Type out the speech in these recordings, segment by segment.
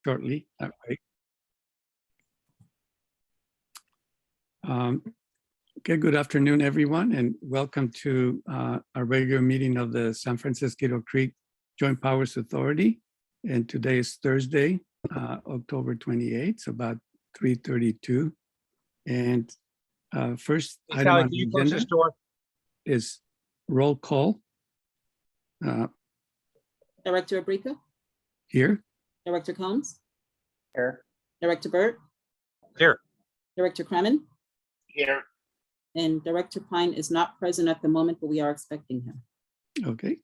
shortly. That way. Okay, good afternoon, everyone, and welcome to our regular meeting of the San Francisco Creek Joint Powers Authority. And today is Thursday, October 28th, so about 3:32. And first Hey, item Sally, on can the you close agenda this door? is roll call Director Abrika, here. Director Combs, Here. Director Burt, Here. Director Kremen, Here. and Director Pine is not present at the moment, but we are expecting him. Okay.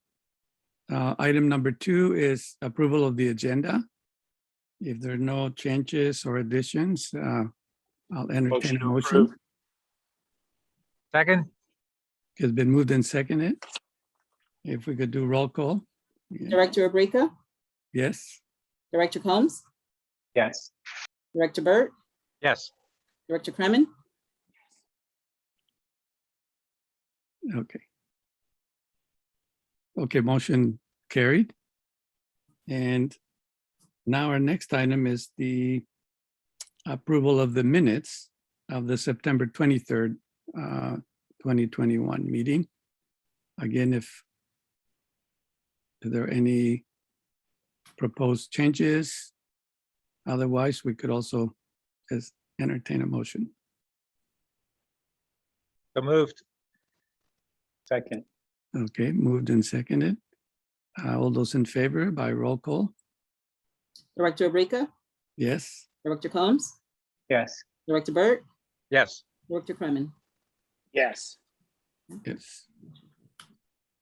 Item number 2 is approval of the agenda. If there are no changes or additions, I'll entertain a motion. Second. It's been moved and seconded. If we could do roll call. Yeah. Director Abrika, Yes. Director Combs, Yes. Director Burt, Yes. Director Kremen, Okay. Okay, motion carried. And now our next item is the approval of the minutes of the September 23rd, 2021 meeting. Again, if there are any proposed changes, otherwise we could also just entertain a motion. So moved. Second. Okay, moved and seconded. All those in favor by roll call? Director Abrika, Yes. Director Combs, Yes. Director Burt, Yes. Director Kremen. Yes. Yes.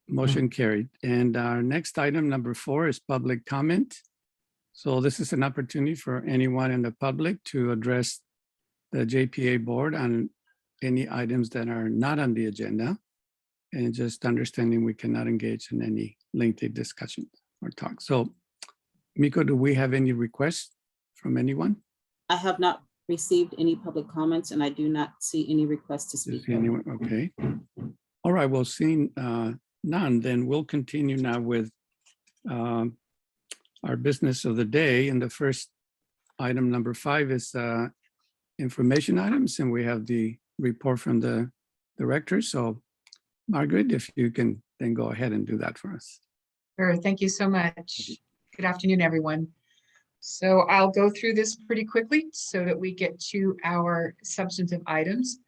Motion carried. And our next item, number 4, is public comment. So this is an opportunity for anyone in the public to address the JPA board on any items that are not on the agenda. And just understanding we cannot engage in any lengthy discussion or talk. So Miko, do we have any requests from anyone? I have not received any public comments and I do not see any requests to speak. Anyone? Okay. All right, well, seeing none, then we'll continue now with our business of the day. And the first item, number 5, is information items. And we have the report from the director. So Margaret, if you can then go ahead and do that for us. Sure, thank you so much. Good afternoon, everyone. So I'll go through this pretty quickly so that we get to our substantive items.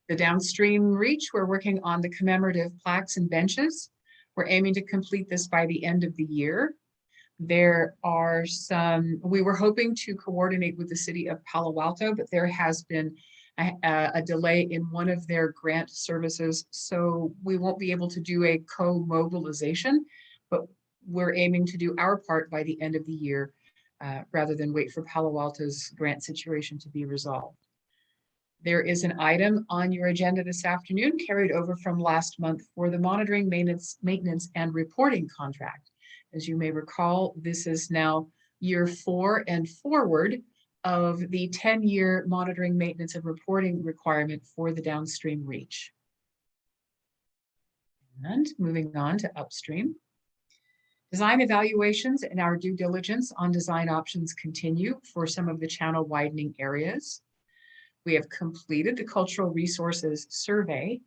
The downstream reach, we're working on the commemorative plaques and benches. We're aiming to complete this by the end of the year. There are some, we were hoping to coordinate with the city of Palo Alto, but there has been a delay in one of their grant services. So we won't be able to do a co-mobilization, but we're aiming to do our part by the end of the year rather than wait for Palo Alto's grant situation to be resolved. There is an item on your agenda this afternoon carried over from last month for the monitoring, maintenance and reporting contract. As you may recall, this is now year 4 and forward of the 10-year monitoring, maintenance and reporting requirement for the downstream reach. And moving on to upstream. Design evaluations and our due diligence on design options continue for some of the channel widening areas. We have completed the cultural resources survey.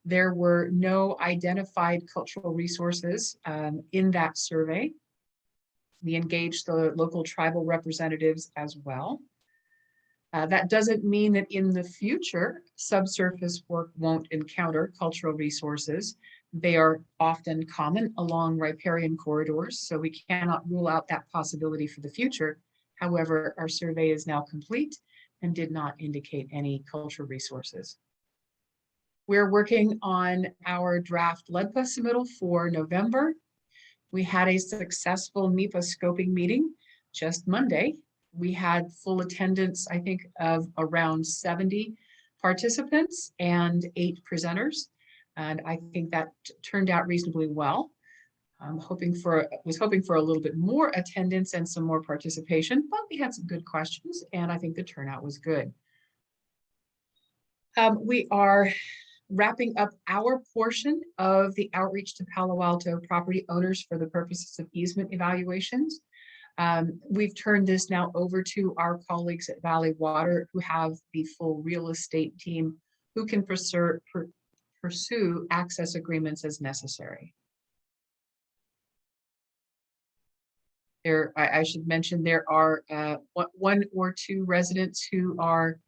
There were no identified cultural resources in that survey. We engaged the local tribal representatives as well. That doesn't mean that in the future, subsurface work won't encounter cultural resources. They are often common along riparian corridors, so we cannot rule out that possibility for the future. However, our survey is now complete and did not indicate any cultural resources. We're working on our draft LEDPA submittal for November. We had a successful NEPA scoping meeting just Monday. We had full attendance, I think, of around 70 participants and 8 presenters. And I think that turned out reasonably well. Was hoping for a little bit more attendance and some more participation, but we had some good questions and I think the turnout was good. We are wrapping up our portion of the outreach to Palo Alto property owners for the purposes of easement evaluations. We've turned this now over to our colleagues at Valley Water, who have the full real estate team who can pursue access agreements as necessary. I should mention there are one or two residents who are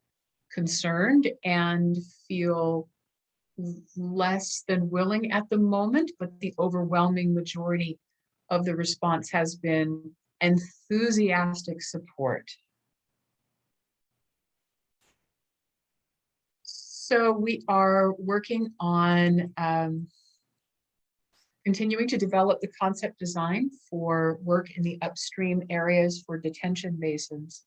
concerned and feel less than willing at the moment, but the overwhelming majority of the response has been enthusiastic support. So we are working on continuing to develop the concept design for work in the upstream areas for detention basins.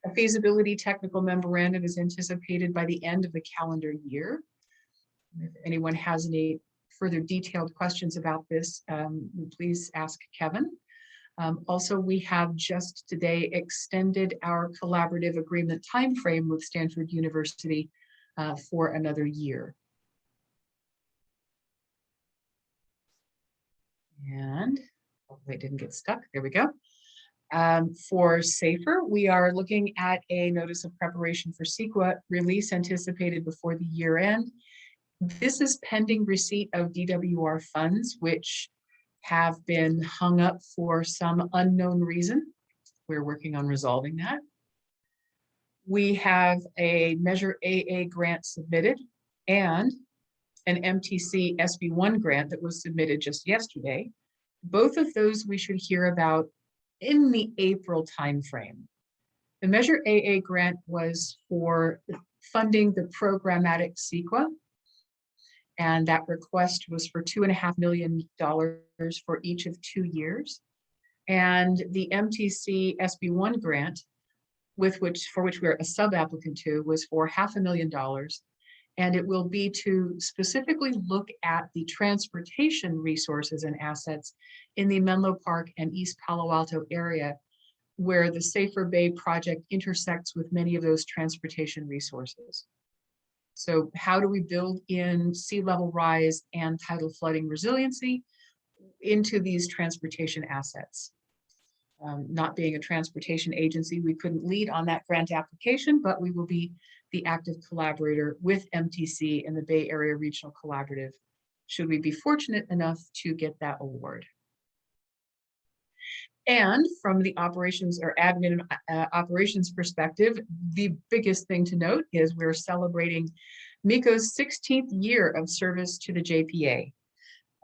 A feasibility technical memorandum is anticipated by the end of the calendar year. If anyone has any further detailed questions about this, please ask Kevin. Also, we have just today extended our collaborative agreement timeframe with Stanford University for another year. And hopefully it didn't get stuck. There we go. For SAFER, we are looking at a notice of preparation for CEQA release anticipated before the year end. This is pending receipt of DWR funds, which have been hung up for some unknown reason. We're working on resolving that. We have a Measure AA grant submitted and an MTC SB1 grant that was submitted just yesterday. Both of those we should hear about in the April timeframe. The Measure AA grant was for funding the programmatic CEQA, and that request was for $2.5 million for each of 2 years. And the MTC SB1 grant, for which we're a sub-applicant to, was for $500,000. And it will be to specifically look at the transportation resources and assets in the Menlo Park and East Palo Alto area, where the Safer Bay project intersects with many of those transportation resources. So how do we build in sea level rise and tidal flooding resiliency into these transportation assets? Not being a transportation agency, we couldn't lead on that grant application, but we will be the active collaborator with MTC and the Bay Area Regional Collaborative, should we be fortunate enough to get that award. And from the operations or admin operations perspective, the biggest thing to note is we're celebrating MECO's 16th year of service to the JPA.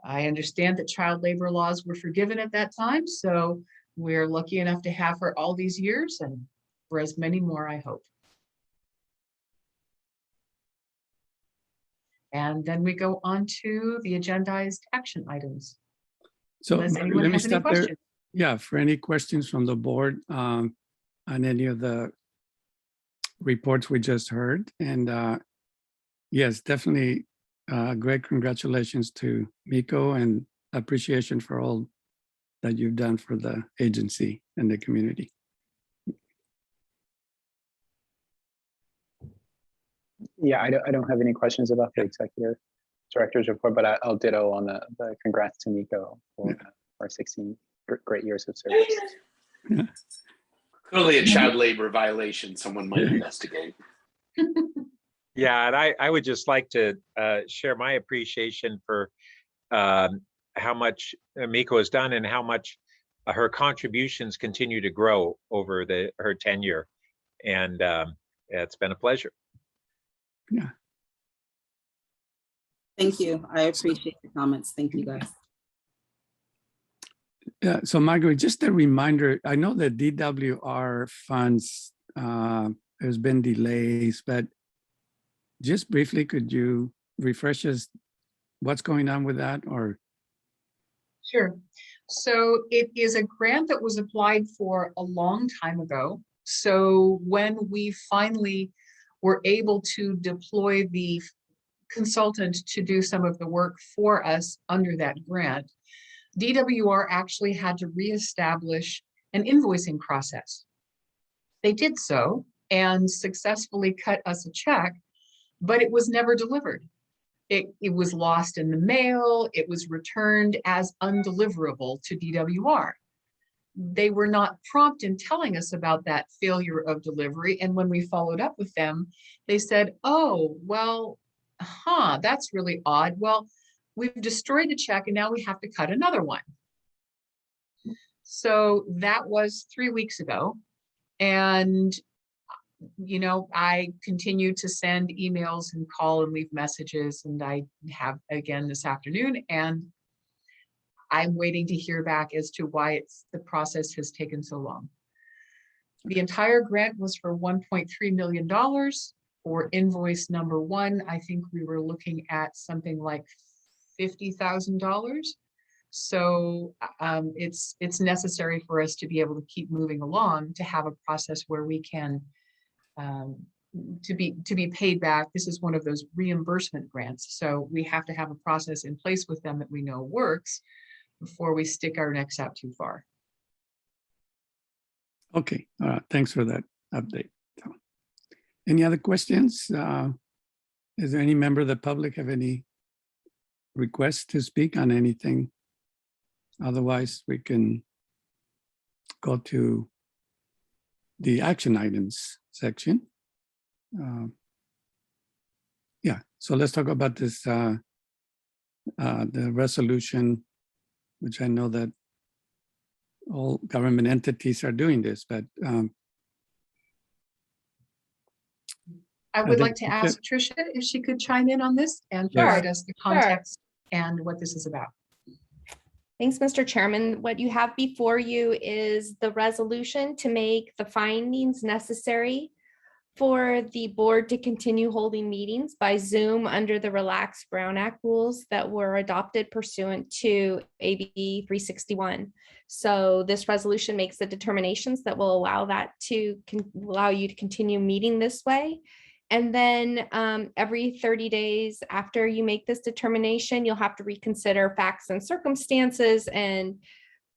I understand that child labor laws were forgiven at that time, so we're lucky enough to have her all these years, and for as many more, I hope. And then we go on to the agendized action items. So Unless Margaret, anyone let me has any stop there. questions. Yeah, for any questions from the board on any of the reports we just heard. And yes, definitely great congratulations to MECO and appreciation for all that you've done for the agency and the community. Yeah, I don't have any questions about the executive director's report, but I'll ditto on the congrats to Nico for our 16 great years of service. Yeah. Clearly a child labor violation someone might investigate. Yeah, and I would just like to share my appreciation for how much Miko has done and how much her contributions continue to grow over her tenure. And it's been a pleasure. Yeah. Thank you. I appreciate the comments. Thank you, guys. Yeah, so Margaret, just a reminder, I know that DWR funds, there's been delays, but just briefly, could you refresh us what's going on with that? Or Sure. So it is a grant that was applied for a long time ago. So when we finally were able to deploy the consultant to do some of the work for us under that grant, DWR actually had to reestablish an invoicing process. They did so and successfully cut us a check, but it was never delivered. It was lost in the mail. It was returned as undeliverable to DWR. they were not prompt in telling us about that failure of delivery. And when we followed up with them, they said, oh, well, that's really odd. Well, we've destroyed the check and now we have to cut another one. So that was 3 weeks ago. And, you know, I continue to send emails and call and leave messages, and I have again this afternoon, and I'm waiting to hear back as to why the process has taken so long. The entire grant was for $1.3 million. For invoice number 1, I think we were looking at something like $50,000. So it's necessary for us to be able to keep moving along, to have a process where we can to be paid back. This is one of those reimbursement grants, so we have to have a process in place with them that we know works before we stick our necks out too far. Okay, thanks for that update. So, any other questions? Is there any member of the public have any requests to speak on anything? Otherwise, we can go to the action items section. Yeah, so let's talk about this, the resolution, which I know that all government entities are doing this, but I would think- like to ask Tricia if she could chime in on this and Yes. provide us the context and what this is about. Thanks, Mr. Chairman. What you have before you is the resolution to make the findings necessary for the board to continue holding meetings by Zoom under the Relaxed Brown Act rules that were adopted pursuant to AB 361. So this resolution makes the determinations that will allow that to allow you to continue meeting this way. And then every 30 days after you make this determination, you'll have to reconsider facts and circumstances and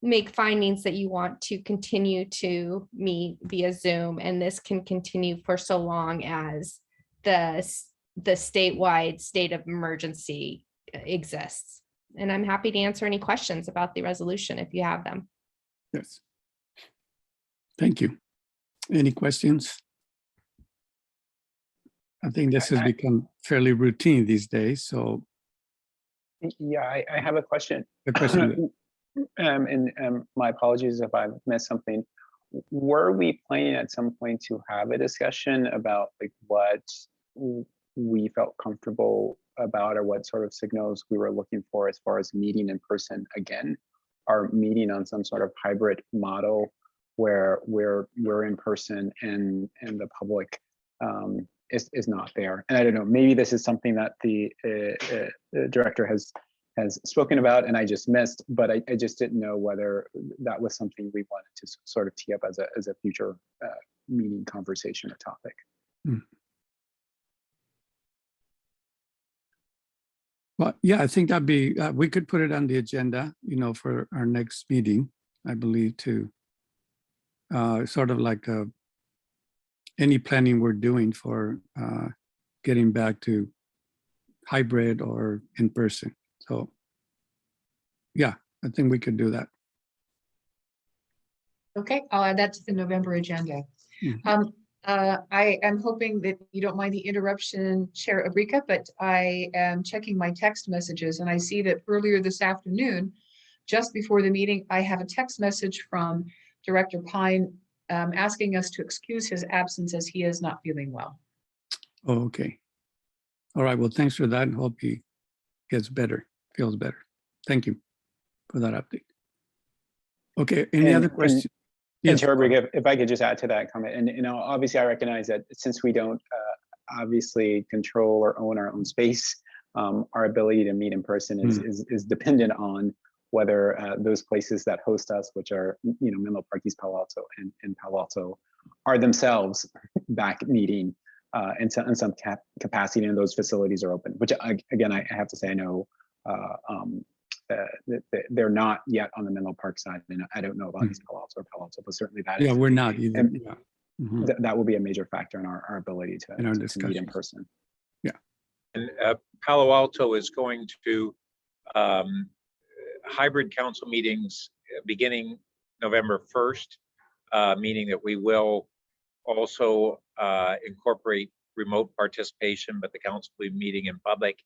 make findings that you want to continue to meet via Zoom. And this can continue for so long as the statewide state of emergency exists. And I'm happy to answer any questions about the resolution if you have them. yes. Thank you. Any questions? I think this has become fairly routine these days, so Yeah, I have a question. the question, And my apologies if I've missed something. Were we planning at some point to have a discussion about like what we felt comfortable about, or what sort of signals we were looking for as far as meeting in person again, or meeting on some sort of hybrid model where we're in person and the public is not there? And I don't know, maybe this is something that the director has spoken about and I just missed, but I just didn't know whether that was something we wanted to sort of tee up as a future meeting conversation or topic. well, yeah, I think that'd be, we could put it on the agenda, you know, for our next meeting, I believe, to sort of like any planning we're doing for getting back to hybrid or in person. So yeah, I think we could do that. Okay, I'll add that to the November agenda. Mhm. I am hoping that you don't mind the interruption, Chair Abrika, but I am checking my text messages and I see that earlier this afternoon, just before the meeting, I have a text message from Director Pine asking us to excuse his absence as he is not feeling well. Oh, okay. All right, well, thanks for that. Hope he gets better, feels better. Thank you for that update. Okay, any other questions? And Yes, Chair Abrika, if I could just add to that comment, and you know, obviously I recognize that since we don't obviously control or own our own space, our ability to meet in person is dependent on whether those places that host us, which are, you know, Menlo Park, East Palo Alto and Palo Alto, are themselves back meeting in some capacity, and those facilities are open, which again, I have to say, I know they're not yet on the Menlo Park side, and I don't know about East Palo Alto or Palo Alto, but certainly that yeah, is, we're not either. and Yeah. Mhm. that will be a major factor in our ability to In our meet in discussions. person. And Palo Alto is going to hybrid council meetings beginning November 1st, meaning that we will also incorporate remote participation, but the council will be meeting in public.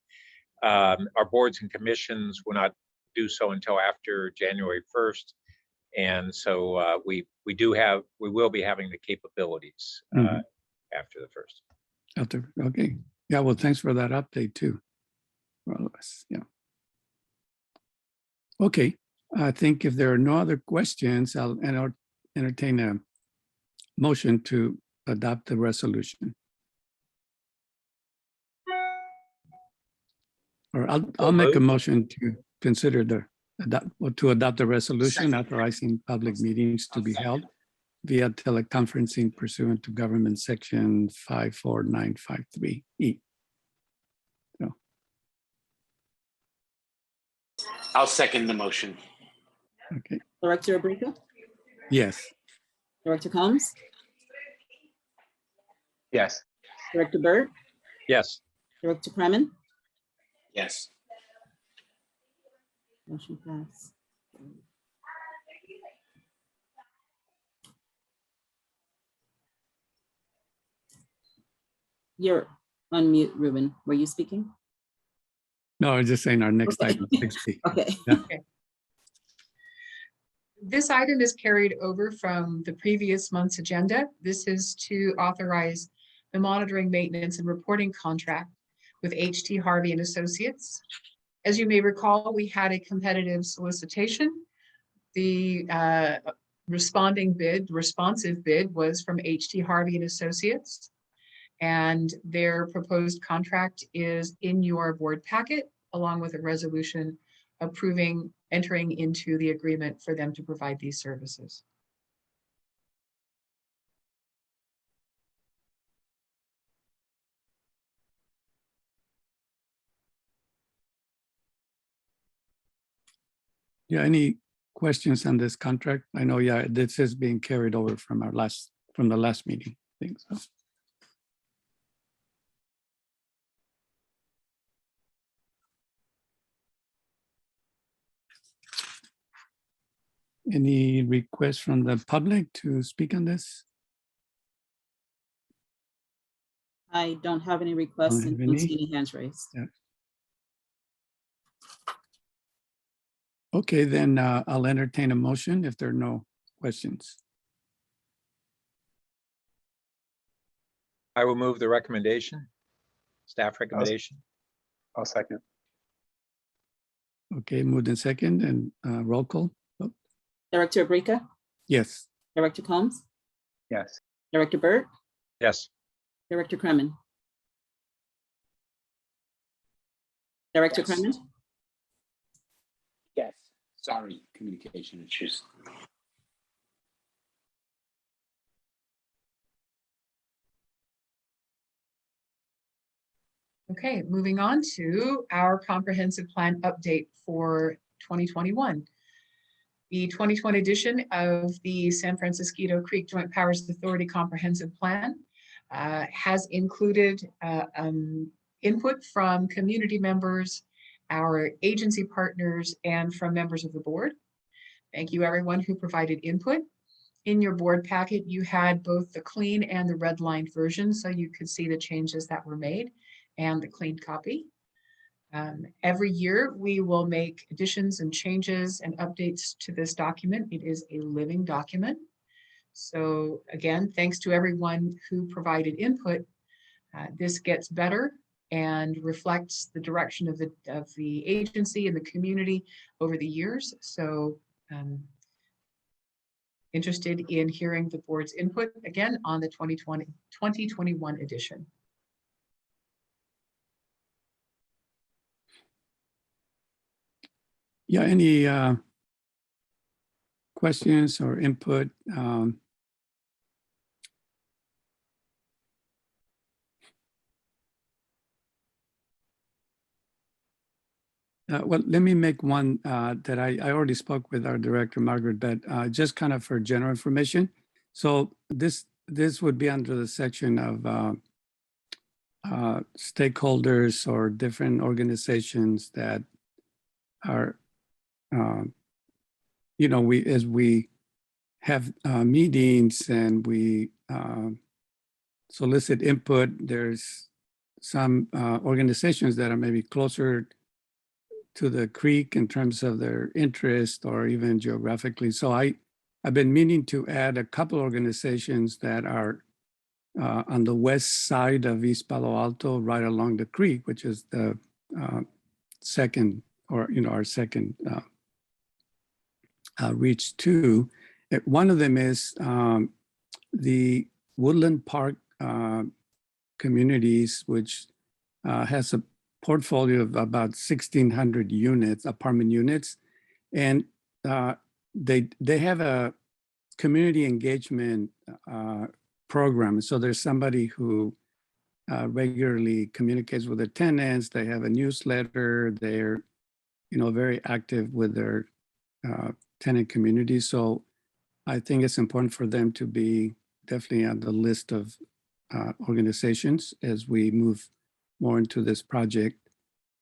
Our boards and commissions will not do so until after January 1st. And so we will be having the capabilities after the 1st. Okay. Yeah, well, thanks for that update too. For all of us, yeah. Okay, I think if there are no other questions, I'll entertain a motion to adopt the resolution. Or I'll make a motion to consider to adopt the resolution authorizing public meetings to be held via teleconferencing pursuant to government section 54953E. I'll second the motion. Okay, Director Abrika, yes. Director Combs, Yes. Director Burt, Yes. Director Kremen. Yes. Motion passed. You're on mute, Ruben. Were you speaking? No, I was just saying our next Okay. item, 6B. Okay. Yeah. This item is carried over from the previous month's agenda. This is to authorize the monitoring, maintenance, and reporting contract with HT Harvey and Associates. As you may recall, we had a competitive solicitation. The responsive bid was from HT Harvey and Associates. And their proposed contract is in your board packet, along with a resolution approving entering into the agreement for them to provide these services. Yeah, any questions on this contract? I know, yeah, this is being carried over from the last meeting, I think so. Any requests from the public to speak on this? I don't have any requests Don't and have don't see any? any hands raised. Yeah. Okay, then I'll entertain a motion if there are no questions. I will move the recommendation, staff recommendation. I'll second. Okay, moved in second and roll call. Oh, Director Abrika, yes. Director Combs, Yes. Director Burt, Yes. Director Kremen. Director Yes. Kremen, Yes. Sorry, communication issues. Okay, moving on to our comprehensive plan update for 2021. The 2020 edition of the San Francisco Creek Joint Powers Authority Comprehensive Plan has included input from community members, our agency partners, and from members of the board. Thank you, everyone who provided input. In your board packet, you had both the clean and the redlined version, so you could see the changes that were made and the clean copy. Every year, we will make additions and changes and updates to this document. It is a living document. So again, thanks to everyone who provided input. This gets better and reflects the direction of the agency and the community over the years. So interested in hearing the board's input again on the 2021 edition. Yeah, any questions or input? Well, let me make one that I already spoke with our director, Margaret, but just kind of for general information. So this would be under the section of stakeholders or different organizations that are, as we have meetings and we solicit input. There's some organizations that are maybe closer to the creek in terms of their interest or even geographically. So I've been meaning to add a couple organizations that are on the west side of East Palo Alto, right along the creek, which is the second, or our second reach to. One of them is the Woodland Park Communities, which has a portfolio of about 1,600 units, apartment units, and they have a community engagement program. So there's somebody who regularly communicates with the tenants. They have a newsletter. They're very active with their tenant community. So I think it's important for them to be definitely on the list of organizations as we move more into this project.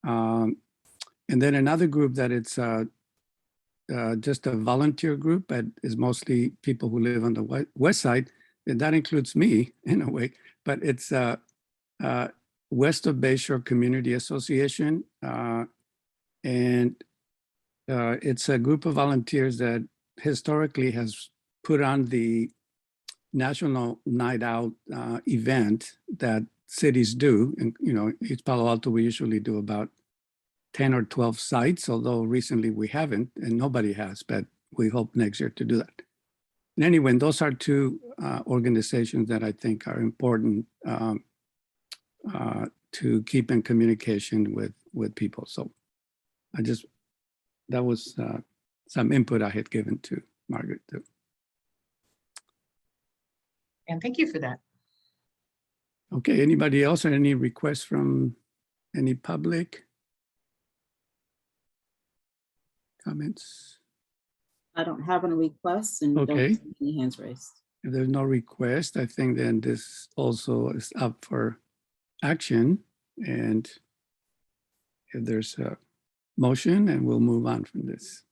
And then another group that it's just a volunteer group, but is mostly people who live on the west side. And that includes me in a way, but it's West of Bayshore Community Association. And it's a group of volunteers that historically has put on the National Night Out event that cities do. And, East Palo Alto, we usually do about 10 or 12 sites, although recently we haven't, and nobody has, but we hope next year to do that. And anyway, those are two organizations that I think are important to keep in communication with people. So that was some input I had given to Margaret too. And thank you for that. Okay, anybody else or any requests from any public comments? I don't have any requests and Okay. don't see any hands raised. If there's no request, I think then this also is up for action. And if there's a motion, and we'll move on from this.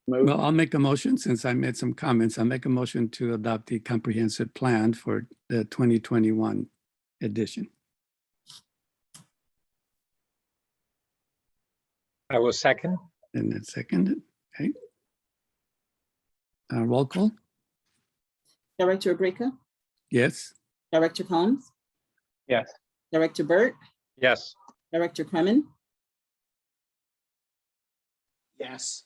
Move. Well, I'll make a motion since I made some comments. I'll make a motion to adopt the comprehensive plan for the 2021 edition. I will second. And then seconded, okay. Roll call, Director Abrika, yes. Director Combs, Yes. Director Burt, Yes. Director Kremen, Yes.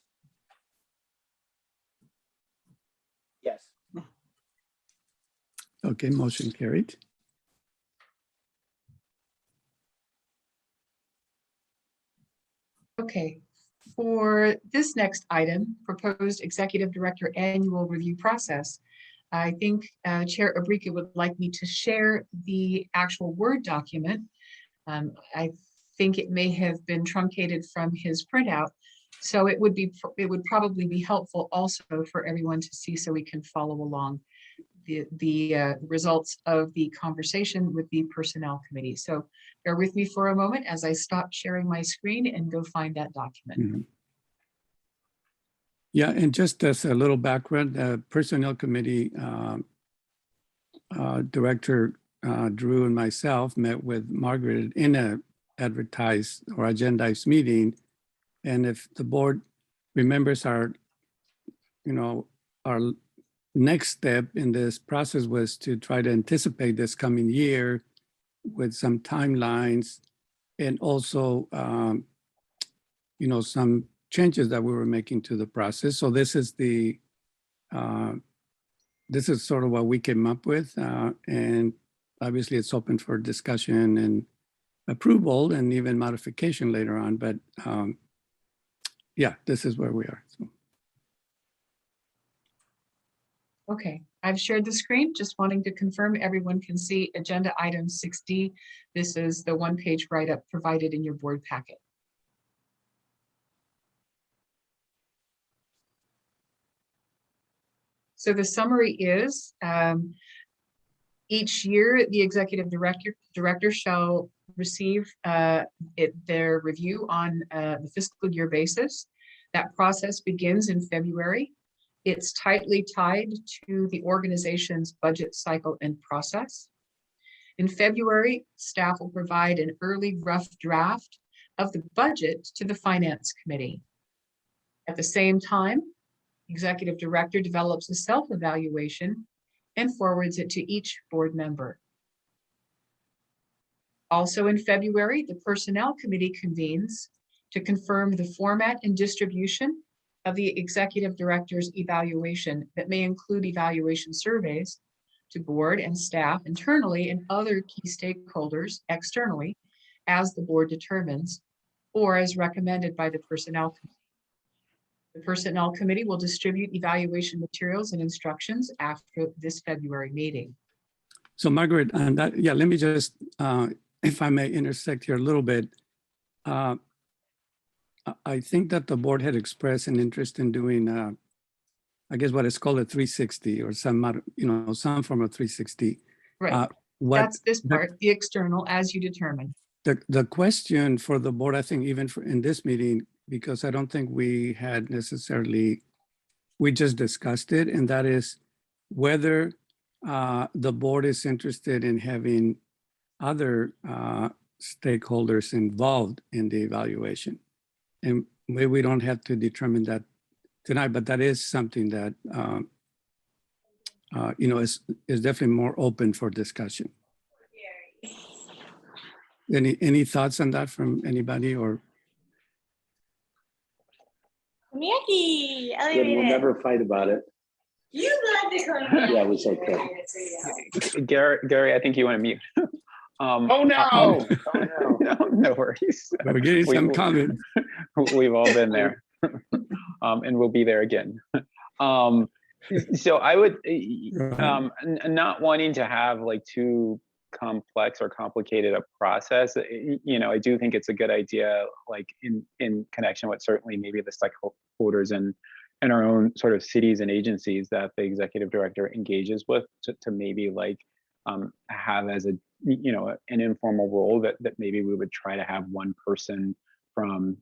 Yes. Okay, motion carried. Okay, for this next item, proposed executive director annual review process, I think Chair Abrika would like me to share the actual Word document. I think it may have been truncated from his printout, so it would probably be helpful also for everyone to see so we can follow along the results of the conversation with the Personnel Committee. So bear with me for a moment as I stop sharing my screen and go find that document. Mm-hmm. Yeah, and just as a little background, the Personnel Committee Director Drew and myself met with Margaret in a advertised or agendized meeting. And if the board remembers our next step in this process was to try to anticipate this coming year with some timelines and also, some changes that we were making to the process. So this is sort of what we came up with. And obviously it's open for discussion and approval and even modification later on. But yeah, this is where we are. So. Okay, I've shared the screen, just wanting to confirm everyone can see agenda item 6D. This is the one-page write-up provided in your board packet. So the summary is, each year, the executive director shall receive their review on the fiscal year basis. That process begins in February. It's tightly tied to the organization's budget cycle and process. In February, staff will provide an early rough draft of the budget to the Finance Committee. At the same time, Executive Director develops a self-evaluation and forwards it to each board member. Also in February, the Personnel Committee convenes to confirm the format and distribution of the Executive Director's evaluation that may include evaluation surveys to board and staff internally and other key stakeholders externally as the board determines or as recommended by the Personnel Committee. The Personnel Committee will distribute evaluation materials and instructions after this February meeting. So Margaret, and that, yeah, let me just, if I may intersect here a little bit. I think that the board had expressed an interest in doing, I guess what is called a 360 or some, some form of 360. Right, that's this part, the external as you determine. The question for the board, I think even in this meeting, because I don't think we had necessarily, we just discussed it, and that is whether the board is interested in having other stakeholders involved in the evaluation. And maybe we don't have to determine that tonight, but that is something that, is definitely more open for discussion. Any thoughts on that from anybody or? Miyaki, Good, we'll never fight about it. You love to come. Yeah, it was okay. Gary, I think you want to mute. Oh, no. Oh, no. No worries. We're getting some comments. We've all been there, and we'll be there again. So I would, not wanting to have like too complex or complicated a process, I do think it's a good idea, like in connection with certainly maybe the stakeholders and our own sort of cities and agencies that the executive director engages with to maybe like have as an informal role that maybe we would try to have one person from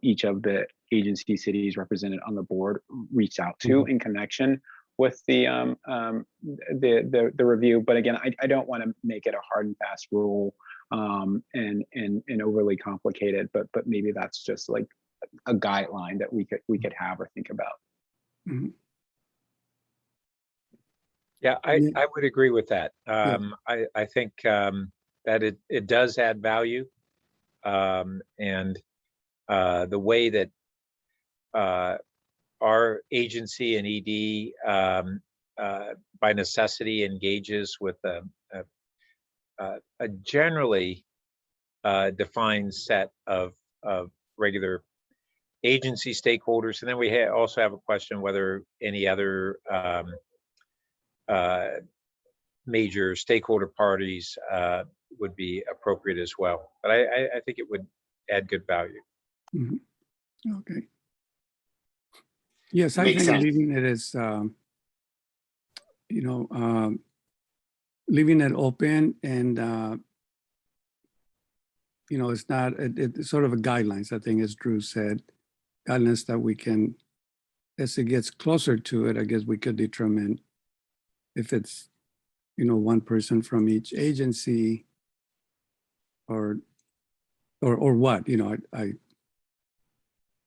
each of the agency cities represented on the board reach out to in connection with the review. But again, I don't want to make it a hard and fast rule and overly complicated, but maybe that's just like a guideline that we could have or think about. Mm-hmm. Yeah, I would agree with that. I think that it does add value, and the way that our agency and ED by necessity engages with a generally defined set of regular agency stakeholders, and then we also have a question whether any other major stakeholder parties would be appropriate as well. But I think it would add good value. Mm-hmm. Okay. Yes, I Makes think sense. leaving it as, leaving it open and, it's not, it's sort of a guidelines, I think, as Drew said, guidelines that we can, as it gets closer to it, I guess we could determine if it's, one person from each agency or what,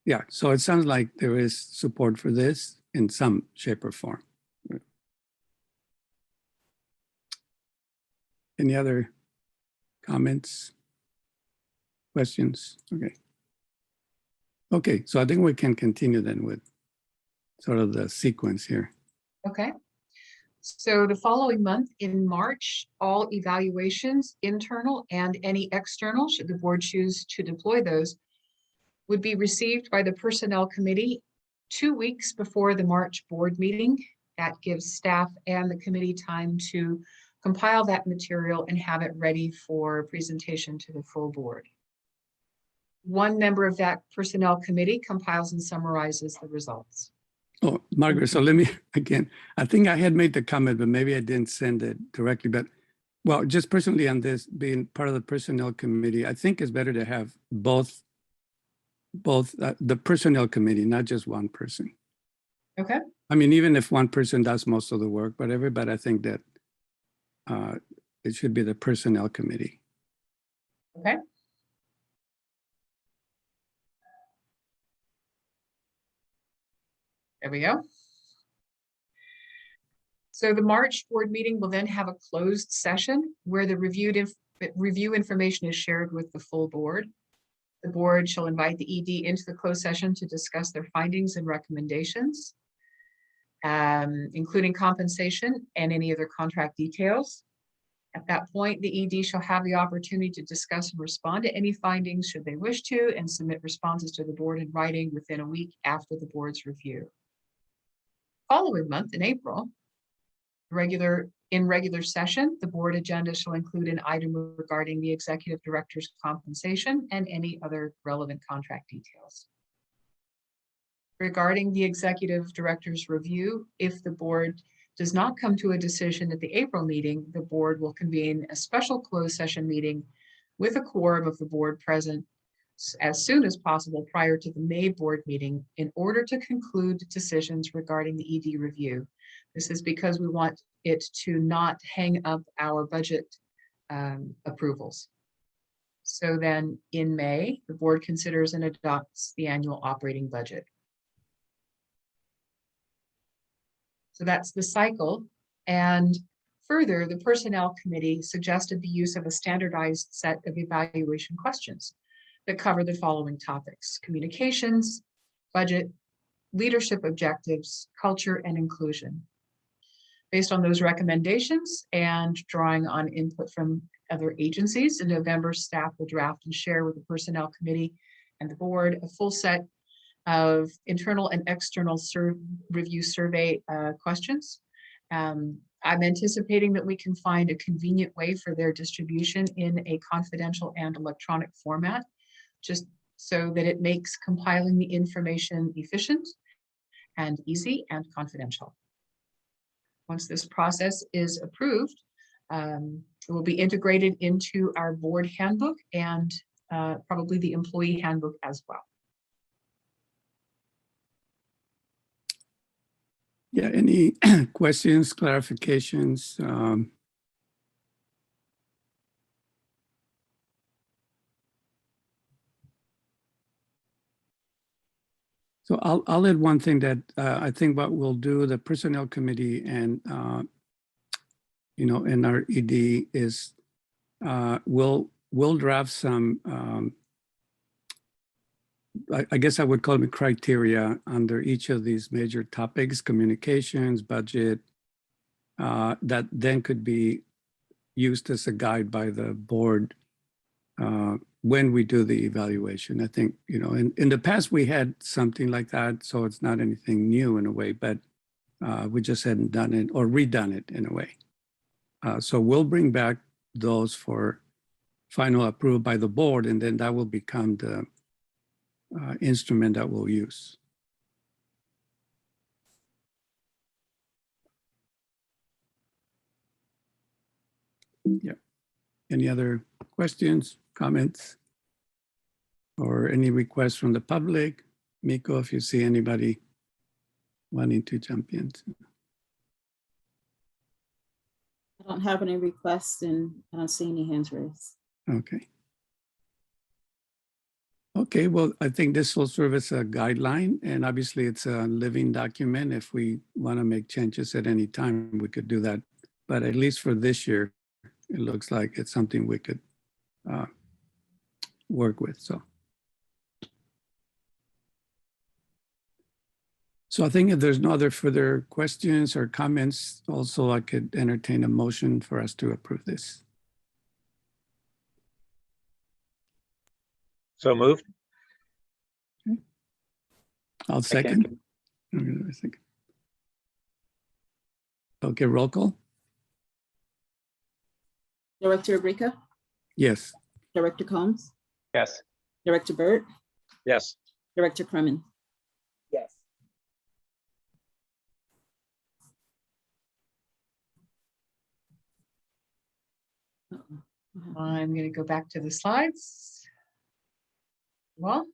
yeah, so it sounds like there is support for this in some shape or form. Any other comments, questions? Okay, so I think we can continue then with sort of the sequence here. Okay. So the following month in March, all evaluations, internal and any external, should the board choose to deploy those, would be received by the Personnel Committee 2 weeks before the March board meeting. That gives staff and the committee time to compile that material and have it ready for presentation to the full board. One member of that Personnel Committee compiles and summarizes the results. Oh, Margaret, so let me, again, I think I had made the comment, but maybe I didn't send it directly, but Well, just personally on this, being part of the personnel committee, I think it's better to have both the personnel committee, not just one person. Okay, I mean, even if one person does most of the work, whatever, but I think that it should be the personnel committee. okay. There we go. So the March board meeting will then have a closed session where the review information is shared with the full board. The board shall invite the ED into the closed session to discuss their findings and recommendations, including compensation and any other contract details. At that point, the ED shall have the opportunity to discuss and respond to any findings should they wish to, and submit responses to the board in writing within a week after the board's review. Following month, in April, in regular session, the board agenda shall include an item regarding the executive director's compensation and any other relevant contract details. Regarding the executive director's review, if the board does not come to a decision at the April meeting, the board will convene a special closed session meeting with a quorum of the board present as soon as possible prior to the May board meeting in order to conclude decisions regarding the ED review. This is because we want it to not hang up our budget approvals. So then in May, the board considers and adopts the annual operating budget. So that's the cycle. And further, the Personnel Committee suggested the use of a standardized set of evaluation questions that cover the following topics: communications, budget, leadership objectives, culture, and inclusion. Based on those recommendations and drawing on input from other agencies, in November, staff will draft and share with the Personnel Committee and the board a full set of internal and external review survey questions. I'm anticipating that we can find a convenient way for their distribution in a confidential and electronic format, just so that it makes compiling the information efficient and easy and confidential. Once this process is approved, it will be integrated into our board handbook and probably the employee handbook as well. Yeah, any questions, clarifications? So I'll add one thing that I think what we'll do, the Personnel Committee and, and our ED is we'll draft some, I guess I would call them criteria under each of these major topics: communications, budget, that then could be used as a guide by the board when we do the evaluation. I think, in the past we had something like that, so it's not anything new in a way, but we just hadn't done it or redone it in a way. So we'll bring back those for final approval by the board, and then that will become the instrument that we'll use. Yeah. Any other questions, comments, or any requests from the public? Miko, if you see anybody wanting to jump in. I don't have any requests and I don't see any hands raised. Okay. Okay, well, I think this will serve as a guideline, and obviously it's a living document. If we want to make changes at any time, we could do that. But at least for this year, it looks like it's something we could work with. So I think if there's no other further questions or comments, also I could entertain a motion for us to approve this. So moved. Okay. I'll second. Okay, roll call. Director Abrika, Yes. Director Combs, Yes. Director Burt, Yes. Director Kremen. Yes. I'm going to go back to the slides. Well,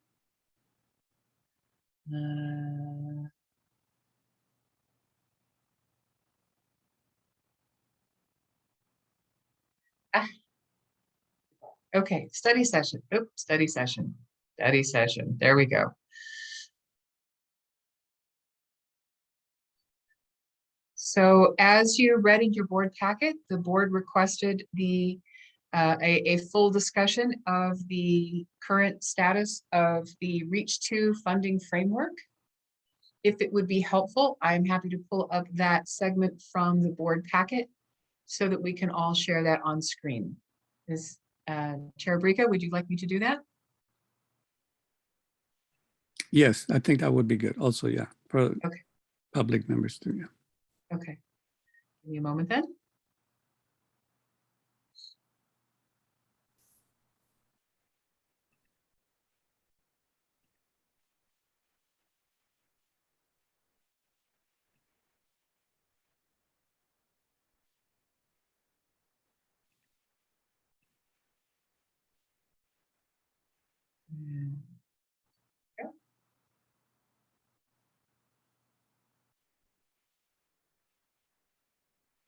okay, study session. Oops, study session. Study session. There we go. So as you read in your board packet, the board requested a full discussion of the current status of the Reach 2 funding framework. If it would be helpful, I'm happy to pull up that segment from the board packet so that we can all share that on screen. Chair Brica, would you like me to do that? Yes, I think that would be good. Also, yeah, for Okay. public members too, yeah. Okay. Give me a moment then.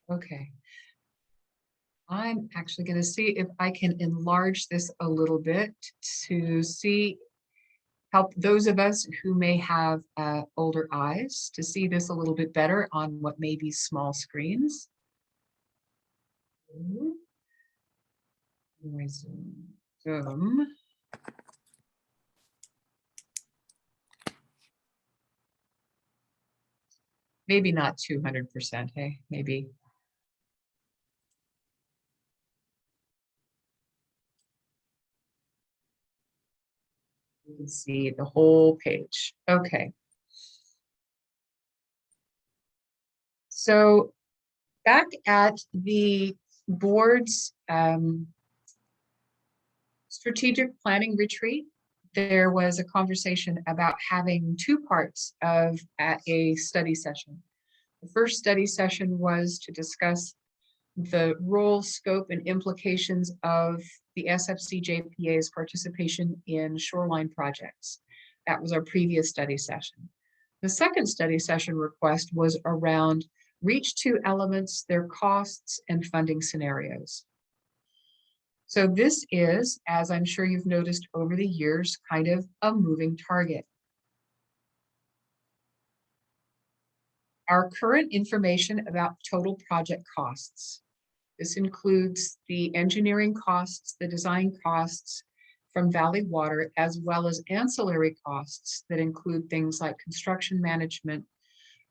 Okay. I'm actually going to see if I can enlarge this a little bit to help those of us who may have older eyes to see this a little bit better on what may be small screens. Zoom. Maybe not 200%, hey, maybe. You can see the whole page. Okay. So back at the board's strategic planning retreat, there was a conversation about having two parts of a study session. The first study session was to discuss the role, scope, and implications of the SFCJPA's participation in shoreline projects. That was our previous study session. The second study session request was around Reach 2 elements, their costs, and funding scenarios. So this is, as I'm sure you've noticed over the years, kind of a moving target. Our current information about total project costs. This includes the engineering costs, the design costs from Valley Water, as well as ancillary costs that include things like construction management,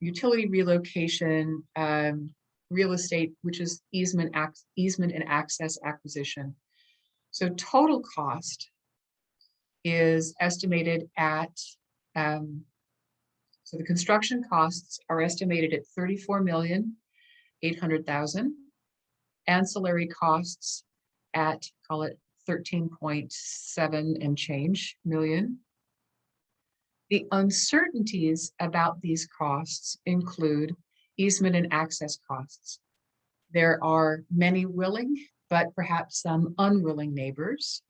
utility relocation, real estate, which is easement and access acquisition. So total cost is estimated at, so the construction costs are estimated at $34,800,000. Ancillary costs at, call it 13.7 and change million. The uncertainties about these costs include easement and access costs. There are many willing, but perhaps some unwilling neighbors.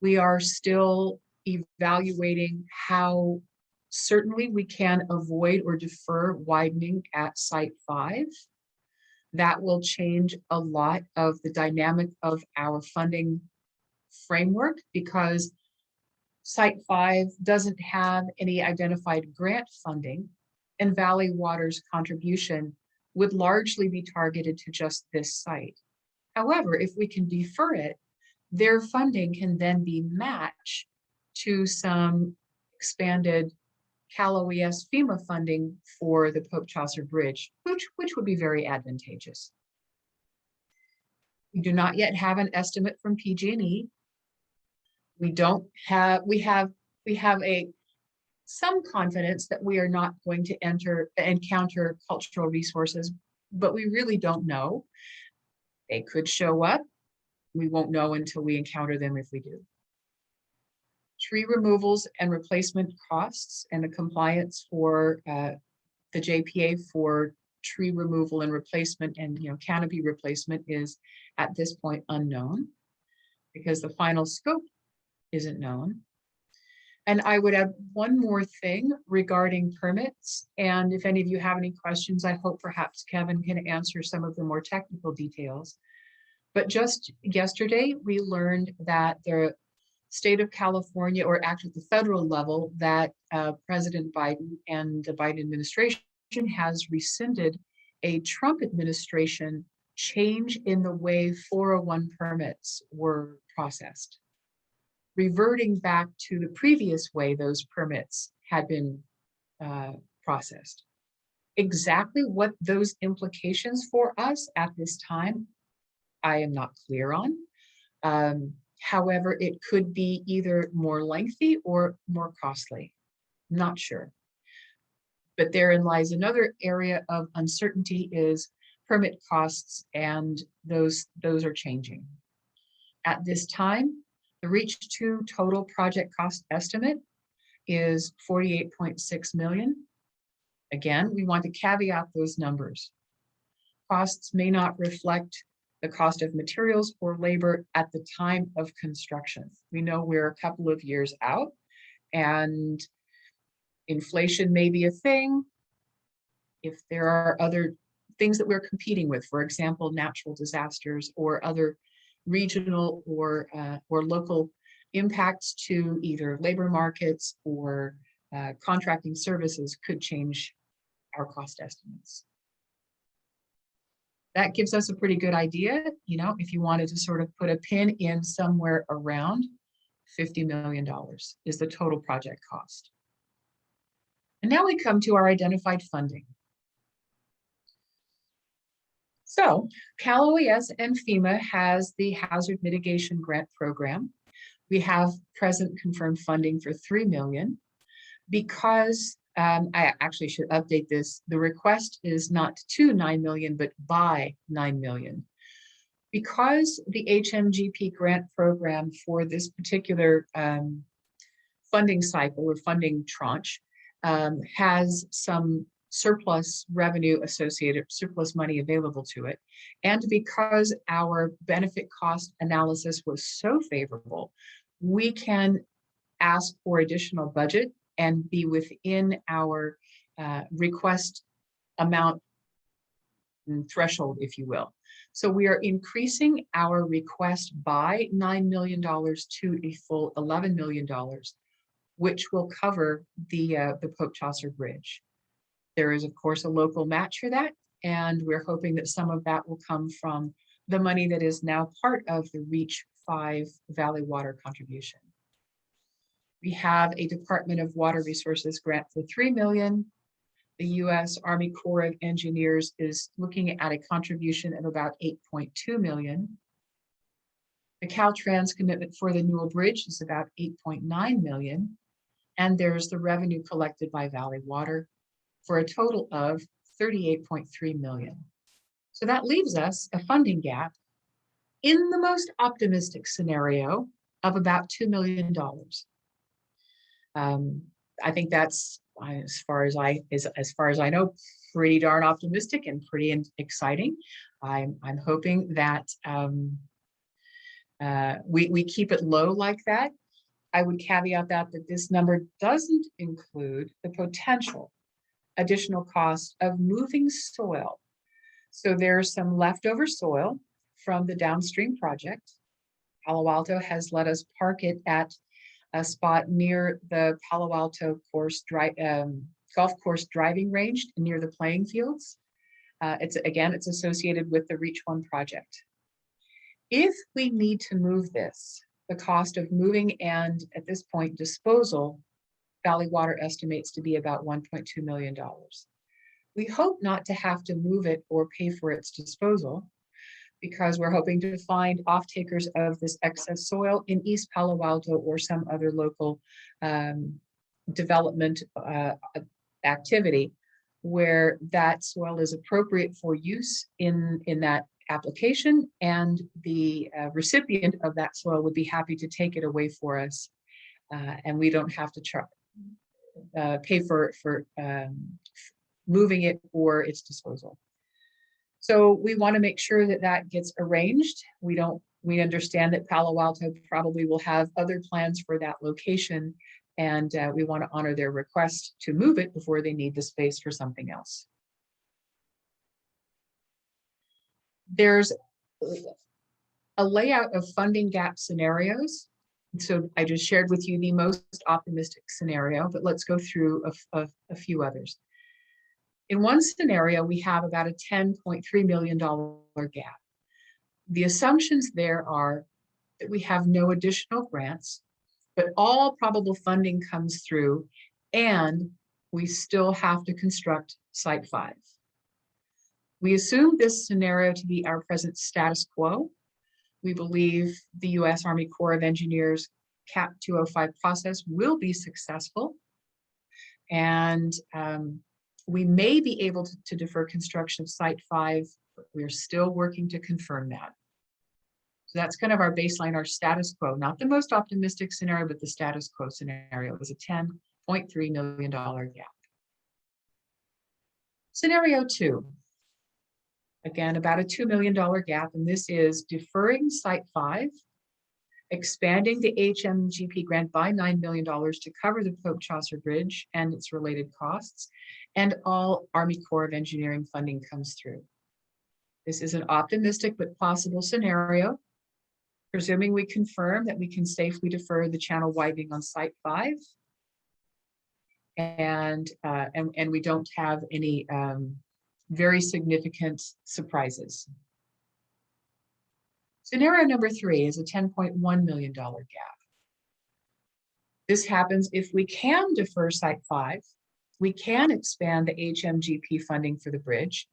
We are still evaluating how certainly we can avoid or defer widening at Site 5. That will change a lot of the dynamic of our funding framework because Site 5 doesn't have any identified grant funding, and Valley Water's contribution would largely be targeted to just this site. However, if we can defer it, their funding can then be matched to some expanded Cal OES FEMA funding for the Pope Chaucer Bridge, which would be very advantageous. We do not yet have an estimate from PG&E. We have some confidence that we are not going to encounter cultural resources, but we really don't know. They could show up. We won't know until we encounter them if we do. Tree removals and replacement costs and the compliance for the JPA for tree removal and replacement and, canopy replacement is at this point unknown because the final scope isn't known. And I would add one more thing regarding permits. And if any of you have any questions, I hope perhaps Kevin can answer some of the more technical details. But just yesterday, we learned that the state of California, or actually the federal level, that President Biden and the Biden administration has rescinded a Trump administration change in the way 401 permits were processed, reverting back to the previous way those permits had been processed. Exactly what those implications for us at this time, I am not clear on. However, it could be either more lengthy or more costly. Not sure. But therein lies another area of uncertainty is permit costs, and those are changing. At this time, the Reach 2 total project cost estimate is 48.6 million. Again, we want to caveat those numbers. Costs may not reflect the cost of materials or labor at the time of construction. We know we're a couple of years out and inflation may be a thing. If there are other things that we're competing with, for example, natural disasters or other regional or local impacts to either labor markets or contracting services could change our cost estimates. That gives us a pretty good idea, if you wanted to sort of put a pin in somewhere around $50 million is the total project cost. And now we come to our identified funding. So Cal OES and FEMA has the Hazard Mitigation Grant Program. We have present confirmed funding for $3 million. Because I actually should update this. The request is not to 9 million, but by 9 million. Because the HMGP grant program for this particular funding cycle or funding tranche has some surplus revenue associated, surplus money available to it. And because our benefit cost analysis was so favorable, we can ask for additional budget and be within our request amount threshold, if you will. So we are increasing our request by $9 million to a full $11 million, which will cover the Pope Chaucer Bridge. There is, of course, a local match for that, and we're hoping that some of that will come from the money that is now part of the Reach 5 Valley Water contribution. We have a Department of Water Resources grant for $3 million. The U.S. Army Corps of Engineers is looking at a contribution of about $8.2 million. The Caltrans commitment for the Newell Bridge is about $8.9 million. And there's the revenue collected by Valley Water for a total of $38.3 million. So that leaves us a funding gap in the most optimistic scenario of about $2 million. I think that's, as far as I know, pretty darn optimistic and pretty exciting. I'm hoping that we keep it low like that. I would caveat that this number doesn't include the potential additional cost of moving soil. So there's some leftover soil from the downstream project. Palo Alto has let us park it at a spot near the Palo Alto golf course driving range near the playing fields. It's associated with the Reach 1 project. If we need to move this, the cost of moving and at this point disposal, Valley Water estimates to be about $1.2 million. We hope not to have to move it or pay for its disposal, because we're hoping to find off-takers of this excess soil in East Palo Alto or some other local development activity where that soil is appropriate for use in that application, and the recipient of that soil would be happy to take it away for us, and we don't have to pay for moving it or its disposal. So we want to make sure that that gets arranged. We understand that Palo Alto probably will have other plans for that location, and we want to honor their request to move it before they need the space for something else. There's a layout of funding gap scenarios. So I just shared with you the most optimistic scenario, but let's go through a few others. In one scenario, we have about a $10.3 million gap. The assumptions there are that we have no additional grants, but all probable funding comes through, and we still have to construct Site 5. We assume this scenario to be our present status quo. We believe the U.S. Army Corps of Engineers CAP 205 process will be successful, and we may be able to defer construction of Site 5, but we're still working to confirm that. So that's kind of our baseline, our status quo, not the most optimistic scenario, but the status quo scenario is a $10.3 million gap. Scenario 2, again, about a $2 million gap, and this is deferring Site 5, expanding the HMGP grant by $9 million to cover the Pope Chaucer Bridge and its related costs, and all Army Corps of Engineering funding comes through. This is an optimistic but possible scenario, presuming we confirm that we can safely defer the channel widening on Site 5, and we don't have any very significant surprises. Scenario number 3 is a $10.1 million gap. This happens if we can defer Site 5, we can expand the HMGP funding for the bridge,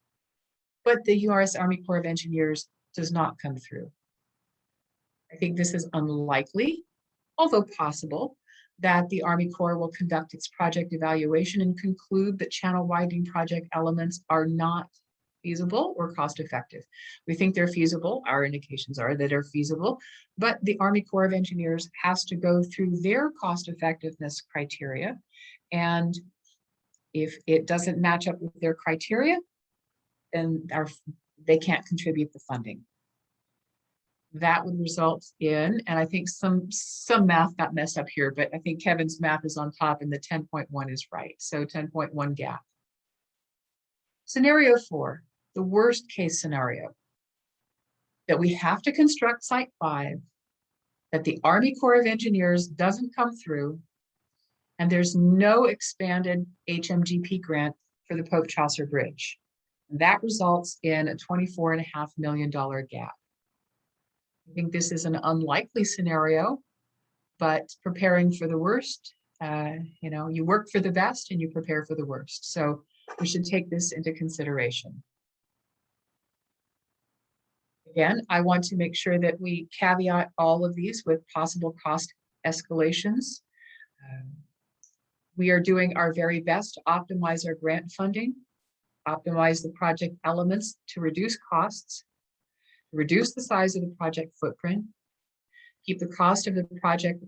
but the U.S. Army Corps of Engineers does not come through. I think this is unlikely, although possible, that the Army Corps will conduct its project evaluation and conclude that channel widening project elements are not feasible or cost effective. We think they're feasible. Our indications are that they're feasible, but the Army Corps of Engineers has to go through their cost effectiveness criteria. And if it doesn't match up with their criteria, then they can't contribute the funding. That would result in, and I think some math got messed up here, but I think Kevin's math is on top and the 10.1 is right. So 10.1 gap. Scenario 4, the worst case scenario, that we have to construct Site 5, that the Army Corps of Engineers doesn't come through, and there's no expanded HMGP grant for the Pope Chaucer Bridge. That results in a $24.5 million gap. I think this is an unlikely scenario, but preparing for the worst, you work for the best and you prepare for the worst. So we should take this into consideration. Again, I want to make sure that we caveat all of these with possible cost escalations. We are doing our very best to optimize our grant funding, optimize the project elements to reduce costs, reduce the size of the project footprint, keep the cost of the project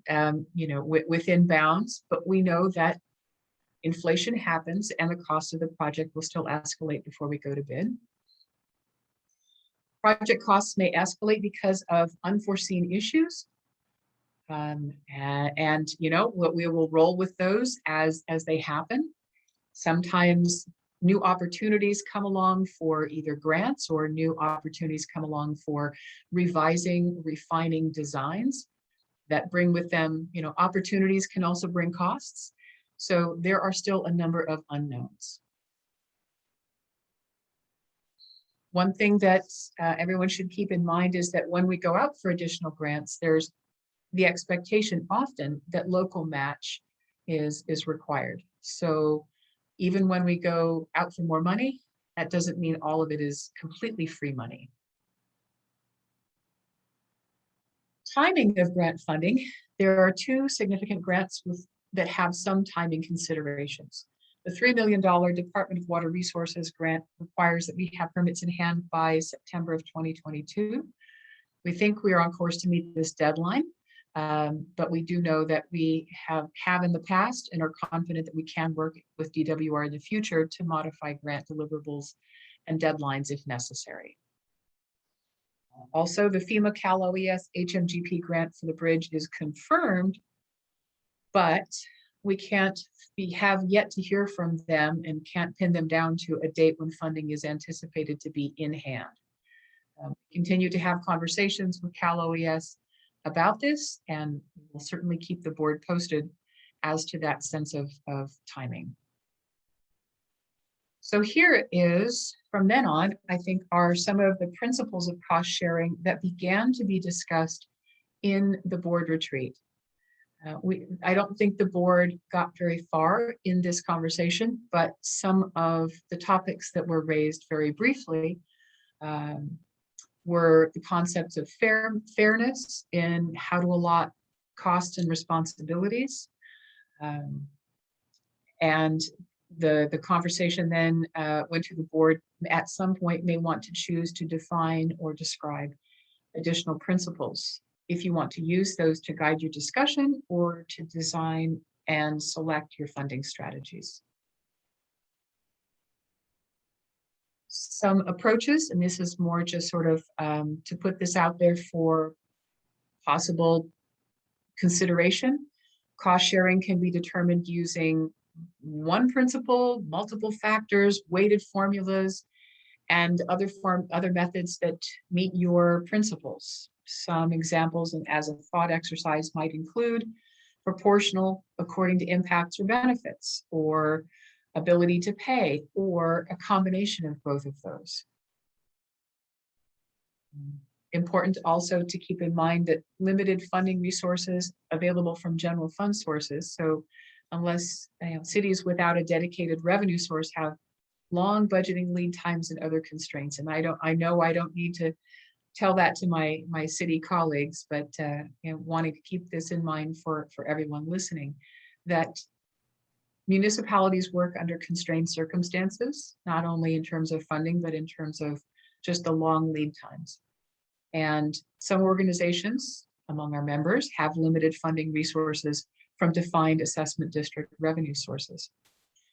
within bounds, but we know that inflation happens and the cost of the project will still escalate before we go to bid. Project costs may escalate because of unforeseen issues. We will roll with those as they happen. Sometimes new opportunities come along for either grants or new opportunities come along for revising, refining designs that bring with them, opportunities can also bring costs. So there are still a number of unknowns. One thing that everyone should keep in mind is that when we go out for additional grants, there's the expectation often that local match is required. So even when we go out for more money, that doesn't mean all of it is completely free money. Timing of grant funding. There are 2 significant grants that have some timing considerations. The $3 million Department of Water Resources grant requires that we have permits in hand by September of 2022. We think we are on course to meet this deadline. But we do know that we have in the past and are confident that we can work with DWR in the future to modify grant deliverables and deadlines if necessary. Also, the FEMA Cal OES HMGP grant for the bridge is confirmed, but we have yet to hear from them and can't pin them down to a date when funding is anticipated to be in hand. Continue to have conversations with Cal OES about this, and we'll certainly keep the board posted as to that sense of timing. So here is, from then on, I think, are some of the principles of cost sharing that began to be discussed in the board retreat. I don't think the board got very far in this conversation, but some of the topics that were raised very briefly were the concepts of fairness in how to allot costs and responsibilities. And the conversation then went to the board at some point may want to choose to define or describe additional principles if you want to use those to guide your discussion or to design and select your funding strategies. Some approaches, and this is more just sort of to put this out there for possible consideration. Cost sharing can be determined using one principle, multiple factors, weighted formulas, and other methods that meet your principles. Some examples, and as a thought exercise, might include proportional according to impacts or benefits, or ability to pay, or a combination of both of those. Important also to keep in mind that limited funding resources available from general fund sources. So unless cities without a dedicated revenue source have long budgeting lead times and other constraints. And I know I don't need to tell that to my city colleagues, but wanting to keep this in mind for everyone listening, that municipalities work under constrained circumstances, not only in terms of funding, but in terms of just the long lead times. And some organizations among our members have limited funding resources from defined assessment district revenue sources.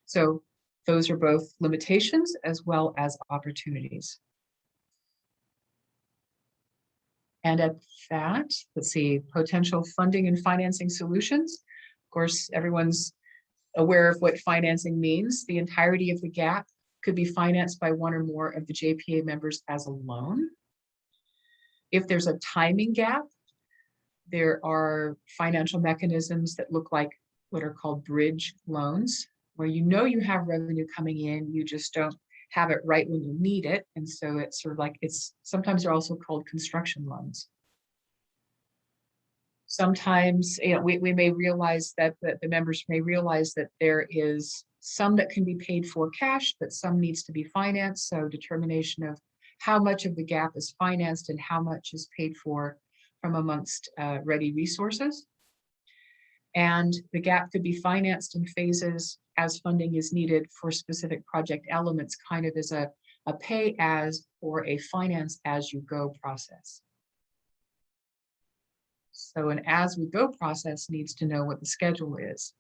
So those are both limitations as well as opportunities. And at that, let's see, potential funding and financing solutions. Of course, everyone's aware of what financing means. The entirety of the gap could be financed by one or more of the JPA members as a loan. If there's a timing gap, there are financial mechanisms that look like what are called bridge loans, where you have revenue coming in, you just don't have it right when you need it. And so it's sort of like, sometimes they're also called construction loans. Sometimes we may realize that the members may realize that there is some that can be paid for cash, but some needs to be financed. So determination of how much of the gap is financed and how much is paid for from amongst ready resources. And the gap could be financed in phases as funding is needed for specific project elements, kind of as a pay as or a finance as you go process. So an as we go process needs to know what the schedule is.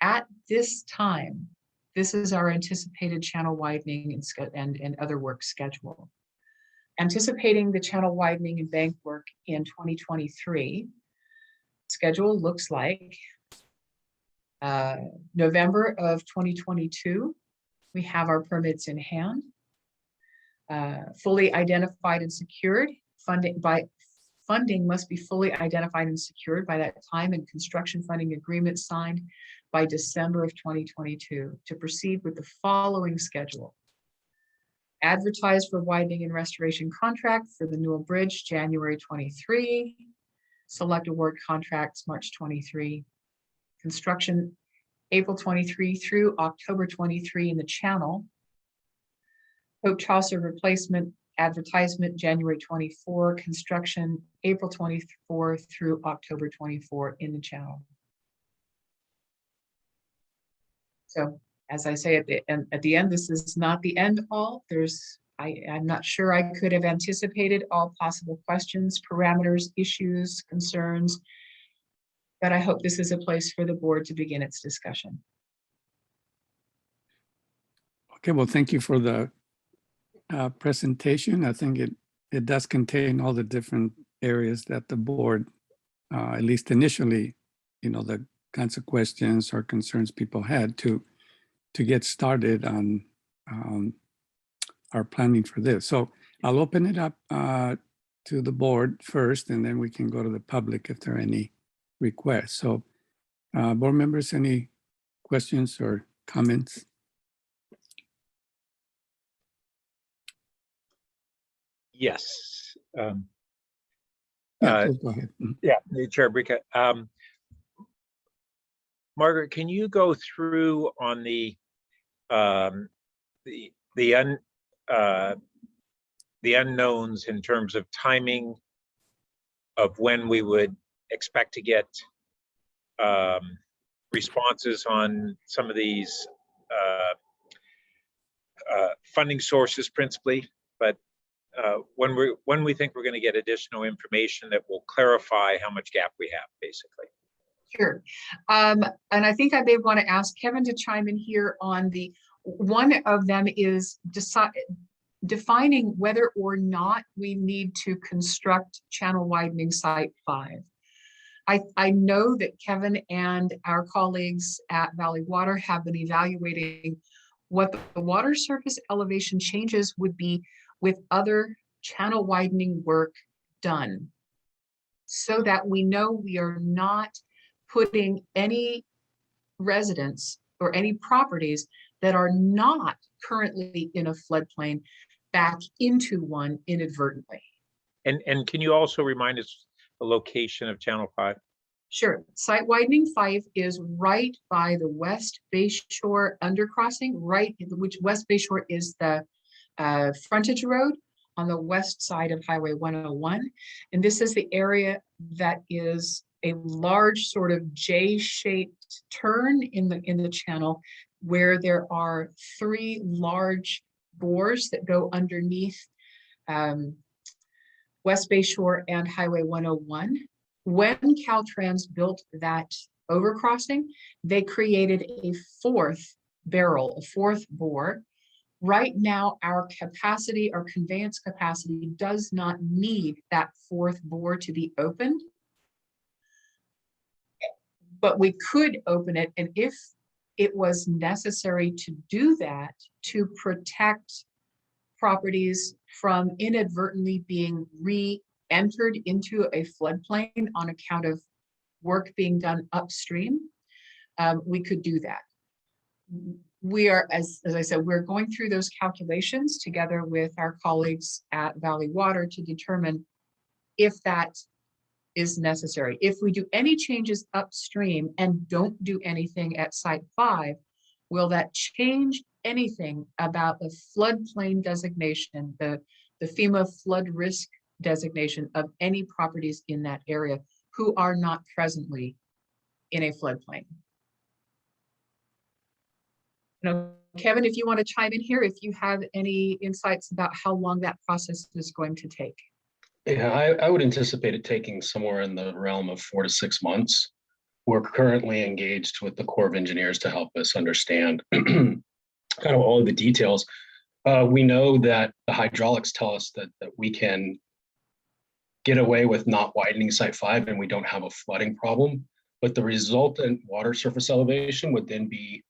At this time, this is our anticipated channel widening and other work schedule. Anticipating the channel widening and bank work in 2023, schedule looks like November of 2022, we have our permits in hand, fully identified and secured. Funding must be fully identified and secured by that time, and construction funding agreement signed by December of 2022 to proceed with the following schedule. Advertise for widening and restoration contract for the Newell Bridge, January 23. Select award contracts, March 23. Construction, April 23 through October 23 in the channel. Hope Chaucer replacement advertisement, January 24. Construction, April 24 through October 24 in the channel. So as I say at the end, this is not the end all. I'm not sure I could have anticipated all possible questions, parameters, issues, concerns but I hope this is a place for the board to begin its discussion. Okay, well, thank you for the presentation. I think it does contain all the different areas that the board, at least initially, the kinds of questions or concerns people had to get started on our planning for this. So I'll open it up to the board first, and then we can go to the public if there are any requests. So board members, any questions or comments? Yes. Yeah, please go ahead. Yeah, Chair Brica. Margaret, can you go through on the unknowns in terms of timing of when we would expect to get responses on some of these funding sources principally, but when we think we're going to get additional information that will clarify how much gap we have, basically. Sure. And I think I may want to ask Kevin to chime in here on one of them is defining whether or not we need to construct channel widening site 5. I know that Kevin and our colleagues at Valley Water have been evaluating what the water surface elevation changes would be with other channel widening work done, so that we know we are not putting any residents or any properties that are not currently in a floodplain back into one inadvertently. And can you also remind us the location of Channel 5? Sure. Site widening 5 is right by the West Bayshore undercrossing, which West Bayshore is the frontage road on the west side of Highway 101. And this is the area that is a large sort of J-shaped turn in the channel, where there are 3 large bores that go underneath West Bayshore and Highway 101. When Caltrans built that overcrossing, they created a 4th barrel, a 4th bore. Right now, our conveyance capacity does not need that 4th bore to be opened. But we could open it, and if it was necessary to do that to protect properties from inadvertently being re-entered into a floodplain on account of work being done upstream, we could do that. We are, as I said, we're going through those calculations together with our colleagues at Valley Water to determine if that is necessary. If we do any changes upstream and don't do anything at Site 5, will that change anything about the floodplain designation, the FEMA flood risk designation of any properties in that area who are not presently in a floodplain? Kevin, if you want to chime in here, if you have any insights about how long that process is going to take. Yeah, I would anticipate it taking somewhere in the realm of 4 to 6 months. We're currently engaged with the Corps of Engineers to help us understand kind of all of the details. We know that the hydraulics tell us that we can get away with not widening Site 5 and we don't have a flooding problem, but the resultant water surface elevation would then be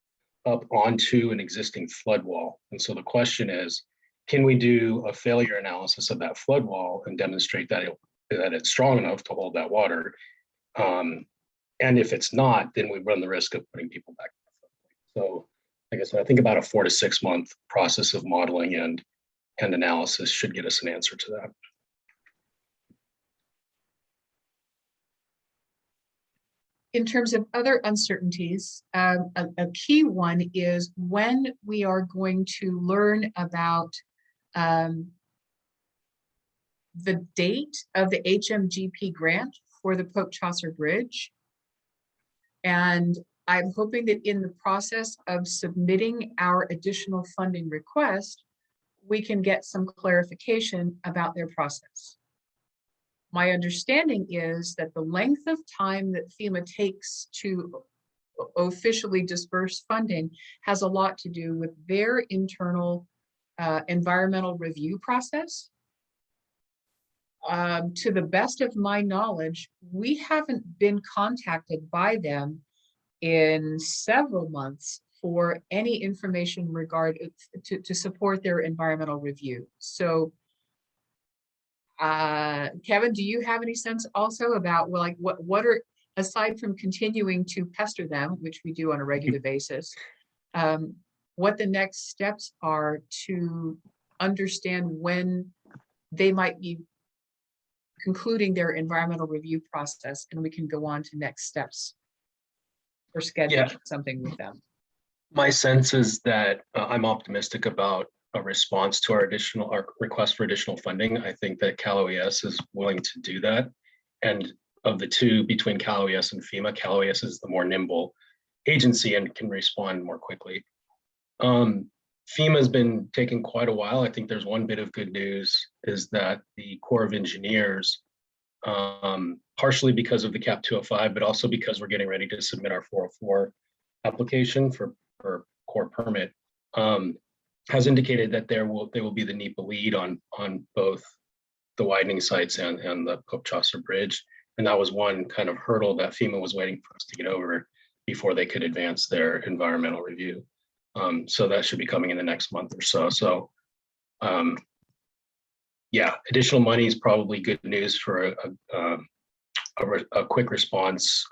up onto an existing flood wall. And so the question is, can we do a failure analysis of that flood wall and demonstrate that it's strong enough to hold that water? And if it's not, then we run the risk of putting people back. So like I said, I think about a 4 to 6 month process of modeling and analysis should get us an answer to that. In terms of other uncertainties, a key one is when we are going to learn about the date of the HMGP grant for the Pope Chaucer Bridge. And I'm hoping that in the process of submitting our additional funding request, we can get some clarification about their process. My understanding is that the length of time that FEMA takes to officially disperse funding has a lot to do with their internal environmental review process. To the best of my knowledge, we haven't been contacted by them in several months for any information to support their environmental review. So, Kevin, do you have any sense also about, well, like what are, aside from continuing to pester them, which we do on a regular basis, what the next steps are to understand when they might be concluding their environmental review process, and we can go on to next steps or schedule something with them. My sense is that I'm optimistic about a response to our request for additional funding. I think that Cal OES is willing to do that. And of the two, between Cal OES and FEMA, Cal OES is the more nimble agency and can respond more quickly. FEMA has been taking quite a while. I think there's one bit of good news is that the Corps of Engineers, partially because of the CAP 205, but also because we're getting ready to submit our 404 application for core permit, has indicated that they will be the NEPA lead on both the widening sites and the Pope Chaucer Bridge. And that was one kind of hurdle that FEMA was waiting for us to get over before they could advance their environmental review. So that should be coming in the next month or so. So yeah, additional money is probably good news for a quick response.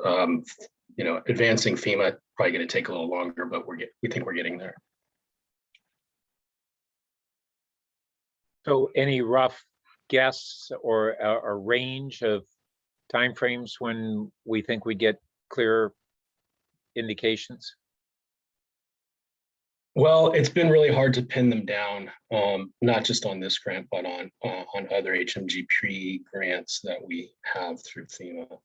You know, advancing FEMA probably going to take a little longer, but we think we're getting there. So any rough guess or a range of timeframes when we think we get clear indications? Well, it's been really hard to pin them down, not just on this grant, but on other HMGP grants that we have through FEMA.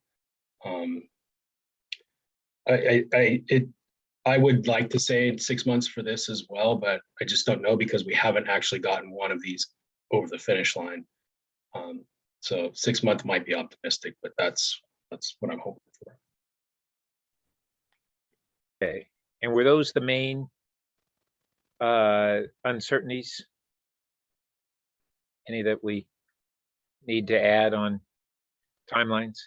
I would like to say 6 months for this as well, but I just don't know because we haven't actually gotten one of these over the finish line. So 6 months might be optimistic, but that's what I'm hoping for. Okay, and were those the main uncertainties? Any that we need to add on timelines?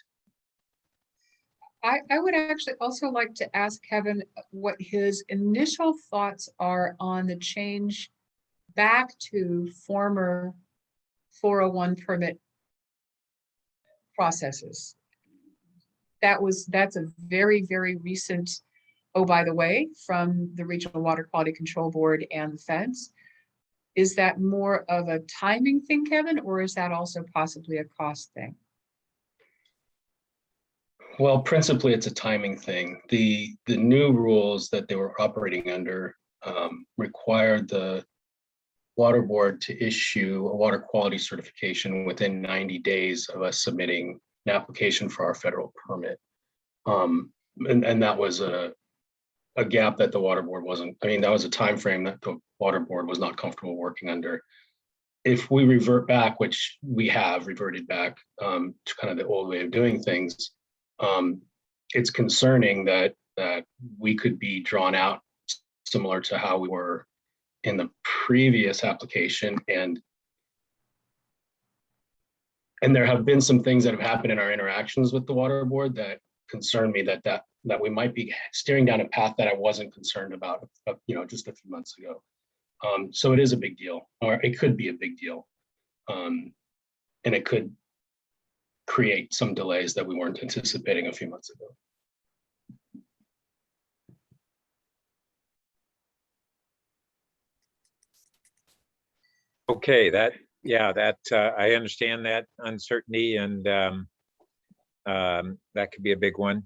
I would actually also like to ask Kevin what his initial thoughts are on the change back to former 401 permit processes. That's a very, very recent, oh, by the way, from the Regional Water Quality Control Board and the feds. Is that more of a timing thing, Kevin, or is that also possibly a cost thing? Well, principally, it's a timing thing. The new rules that they were operating under required the water board to issue a water quality certification within 90 days of us submitting an application for our federal permit. And that was a gap that the water board wasn't, I mean, that was a time frame that the water board was not comfortable working under. If we revert back, which we have reverted back to kind of the old way of doing things, it's concerning that we could be drawn out similar to how we were in the previous application, and there have been some things that have happened in our interactions with the water board that concern me that we might be steering down a path that I wasn't concerned about, you know, just a few months ago. So it is a big deal, or it could be a big deal, and it could create some delays that we weren't anticipating a few months ago. Okay, I understand that uncertainty, and that could be a big one.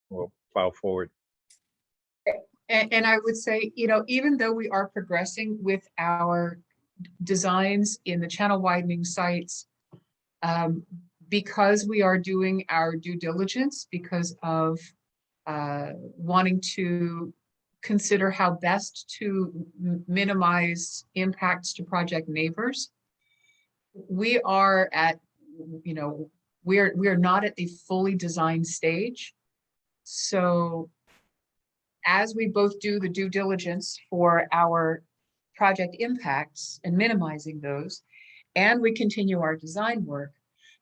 We'll plow forward. And I would say, you know, even though we are progressing with our designs in the channel widening sites, because we are doing our due diligence, because of wanting to consider how best to minimize impacts to project neighbors, we are at you know, we're not at the fully designed stage. So as we both do the due diligence for our project impacts and minimizing those, and we continue our design work,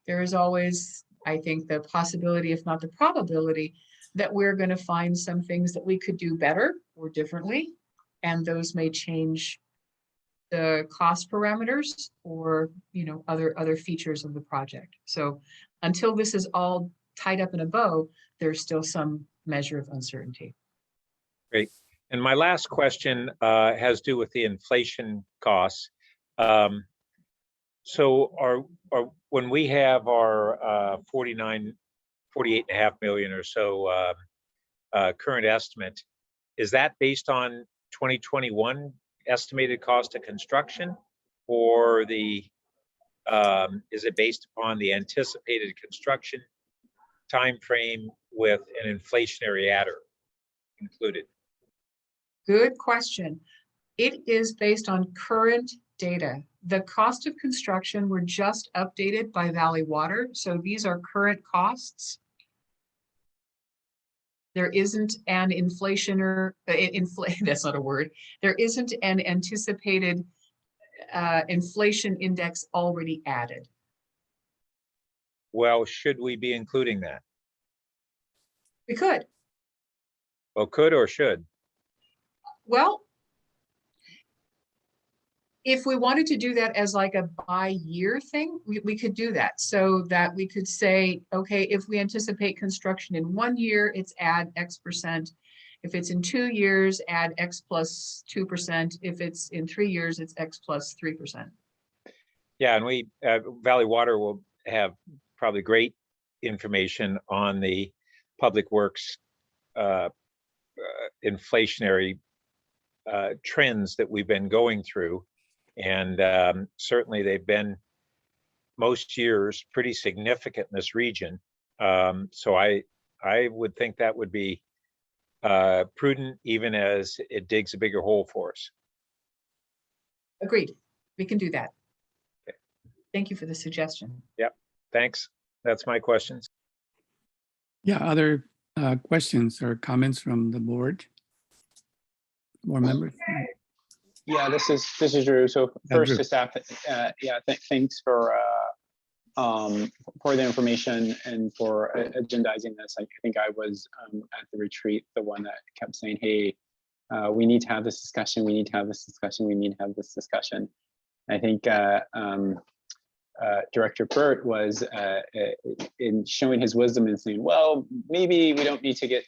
there is always, I think, the possibility, if not the probability, that we're going to find some things that we could do better or differently, and those may change the cost parameters or, you know, other features of the project. So until this is all tied up in a bow, there's still some measure of uncertainty. Great. And my last question has to do with the inflation costs. So when we have our 48.5 million or so current estimate, is that based on 2021 estimated cost of construction, or is it based upon the anticipated construction time frame with an inflationary adder included? Good question. It is based on current data. The cost of construction were just updated by Valley Water, so these are current costs. There isn't an that's not a word. There isn't an anticipated inflation index already added. Well, should we be including that? We could. Well, could or should? Well, if we wanted to do that as like a by-year thing, we could do that. So that we could say, okay, if we anticipate construction in 1 year, it's add X%. If it's in 2 years, add X plus 2%. If it's in 3 years, it's X plus 3%. Yeah, and we, Valley Water will have probably great information on the public works inflationary trends that we've been going through. And certainly they've been most years pretty significant in this region. So I would think that would be prudent, even as it digs a bigger hole for us. Agreed. We can do that. Okay. Thank you for the suggestion. Yep. Thanks. That's my questions. Yeah, other questions or comments from the board? More members? Yeah, this is Drew. So first to staff, thanks for the information and for agendizing this. I think I was at the retreat, the one that kept saying, hey, we need to have this discussion. We need to have this discussion. We need to have this discussion. I think Director Burt was in showing his wisdom and saying, well, maybe we don't need to get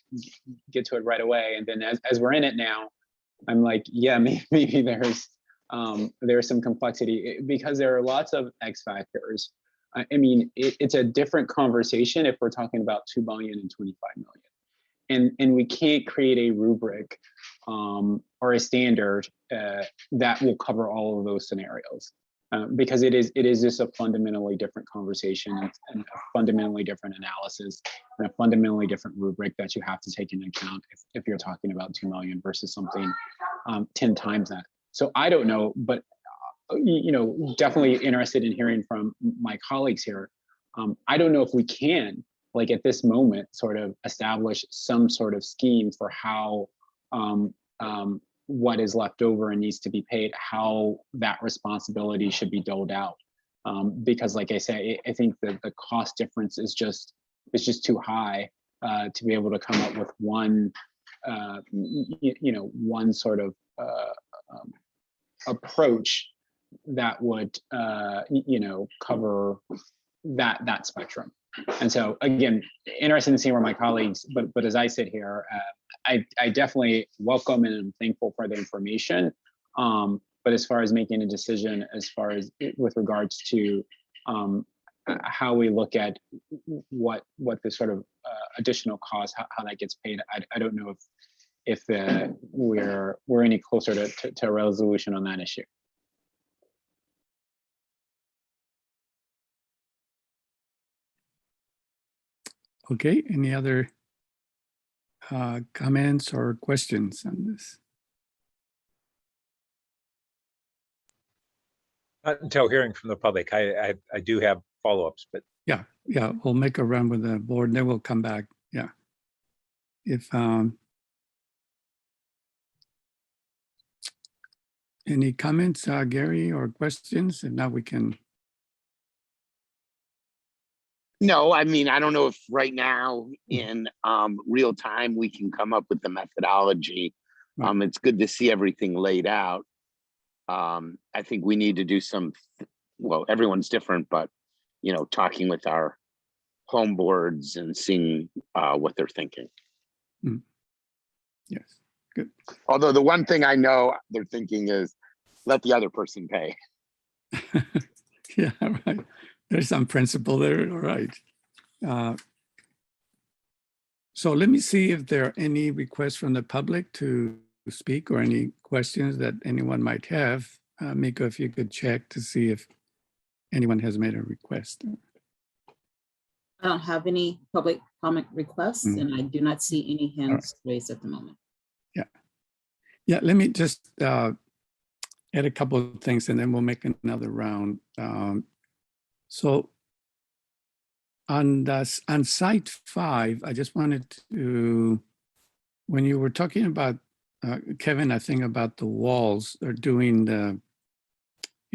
to it right away. And then as we're in it now, I'm like, yeah, maybe there's some complexity because there are lots of X factors. I mean, it's a different conversation if we're talking about 2 billion and 25 million. And we can't create a rubric or a standard that will cover all of those scenarios because it is just a fundamentally different conversation and a fundamentally different analysis and a fundamentally different rubric that you have to take into account if you're talking about 2 million versus something 10 times that. So I don't know, but definitely interested in hearing from my colleagues here. I don't know if we can, like at this moment, sort of establish some sort of scheme for how what is left over and needs to be paid, how that responsibility should be doled out. Because like I say, I think that the cost difference is just too high to be able to come up with one, one sort of approach that would, cover that spectrum. And so again, interested in seeing where my colleagues, but as I sit here, I definitely welcome and I'm thankful for the information. But as far as making a decision, as far as with regards to how we look at what the sort of additional cost, how that gets paid, I don't know if we're any closer to a resolution on that issue. Okay, any other comments or questions on this? Not until hearing from the public. I do have follow-ups, but Yeah, we'll make a run with the board, and then we'll come back. Yeah. If any comments, Gary, or questions? If not, we can. No, I mean, I don't know if right now in real time we can come up with the methodology. Right. It's good to see everything laid out. I think we need to do some, well, everyone's different, but talking with our home boards and seeing what they're thinking. Yes, good. Although the one thing I know they're thinking is let the other person pay. Yeah, right. There's some principle there, all right. So let me see if there are any requests from the public to speak or any questions that anyone might have. Miko, if you could check to see if anyone has made a request. I don't have any public comment requests, and I do not see any hands raised at the moment. Yeah, let me just add a couple of things and then we'll make another round. So on site 5, I just wanted to, when you were talking about, Kevin, I think about the walls or doing the,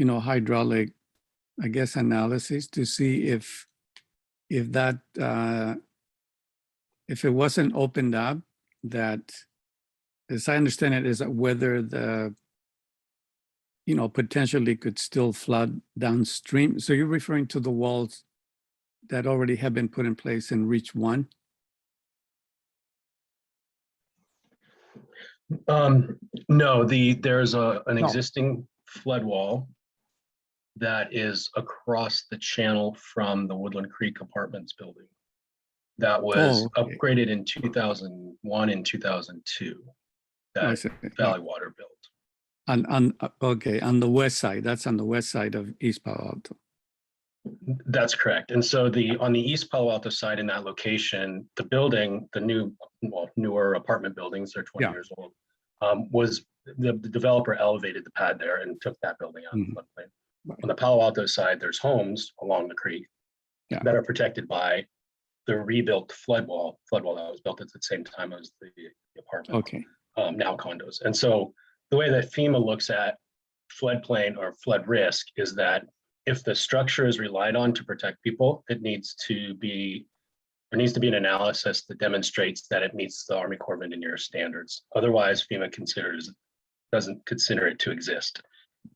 hydraulic, I guess, analysis to see if that, if it wasn't opened up, that, as I understand it, is whether the, potentially could still flood downstream. So you're referring to the walls that already have been put in place in Reach 1? No, there's an existing flood wall that is across the channel from the Woodland Creek Apartments building. That was upgraded in 2001 and 2002. That Valley Water built. Okay, on the west side. That's on the west side of East Palo Alto. That's correct. And so on the East Palo Alto side in that location, the building, the newer apartment buildings, they're 20 years old, was the developer elevated the pad there and took that building out of the floodplain. Right. On the Palo Alto side, there's homes along the creek that are protected by the rebuilt flood wall that was built at the same time as the apartment. Okay. Now condos. And so the way that FEMA looks at floodplain or flood risk is that if the structure is relied on to protect people, there needs to be an analysis that demonstrates that it meets the Army Corps of Engineers standards. Otherwise, FEMA doesn't consider it to exist,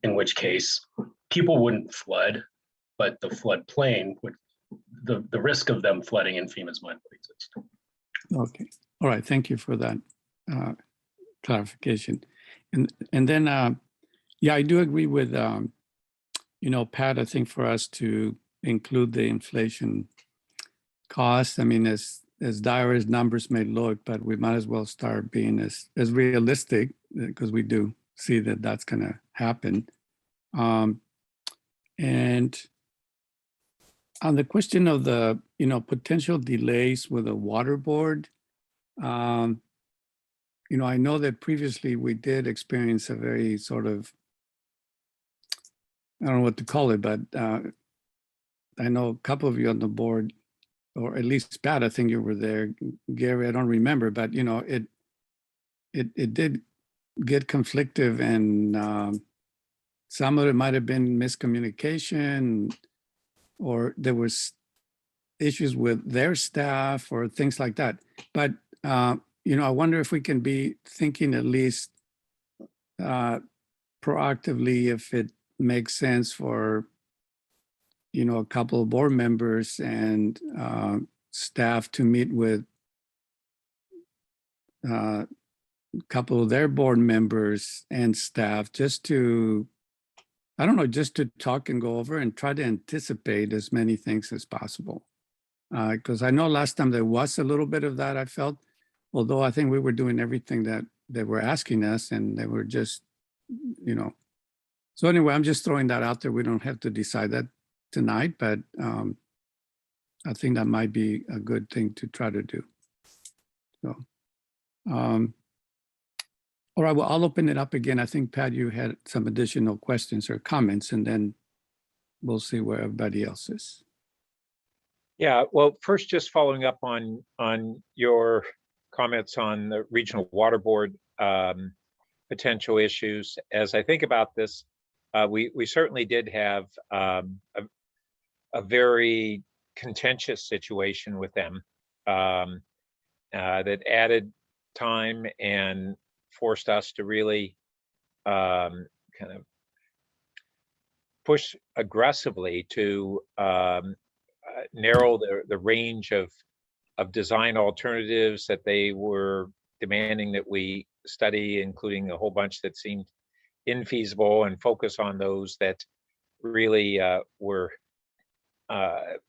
in which case people wouldn't flood, but the floodplain would, the risk of them flooding in FEMA's mind would exist. Okay. All right. Thank you for that clarification. And then, I do agree with, Pat, I think for us to include the inflation cost, I mean, as dire as numbers may look, but we might as well start being as realistic, because we do see that that's going to happen. And on the question of the, potential delays with the water board, I know that previously we did experience a very sort of, I don't know what to call it, but I know a couple of you on the board, or at least Pat, I think you were there. Gary, I don't remember, but it did get conflictive, and some of it might have been miscommunication, or there was issues with their staff or things like that. But I wonder if we can be thinking at least proactively, if it makes sense for, a couple of board members and staff to meet with a couple of their board members and staff just to, I don't know, just to talk and go over and try to anticipate as many things as possible. Because I know last time there was a little bit of that, I felt, although I think we were doing everything that they were asking us, and they were just, So anyway, I'm just throwing that out there. We don't have to decide that tonight, but I think that might be a good thing to try to do. So, all right, well, I'll open it up again. I think, Pat, you had some additional questions or comments, and then we'll see where everybody else is. Yeah, well, first, just following up on your comments on the regional water board potential issues. As I think about this, we certainly did have a very contentious situation with them that added time and forced us to really kind of push aggressively to narrow the range of design alternatives that they were demanding that we study, including a whole bunch that seemed infeasible, and focus on those that really were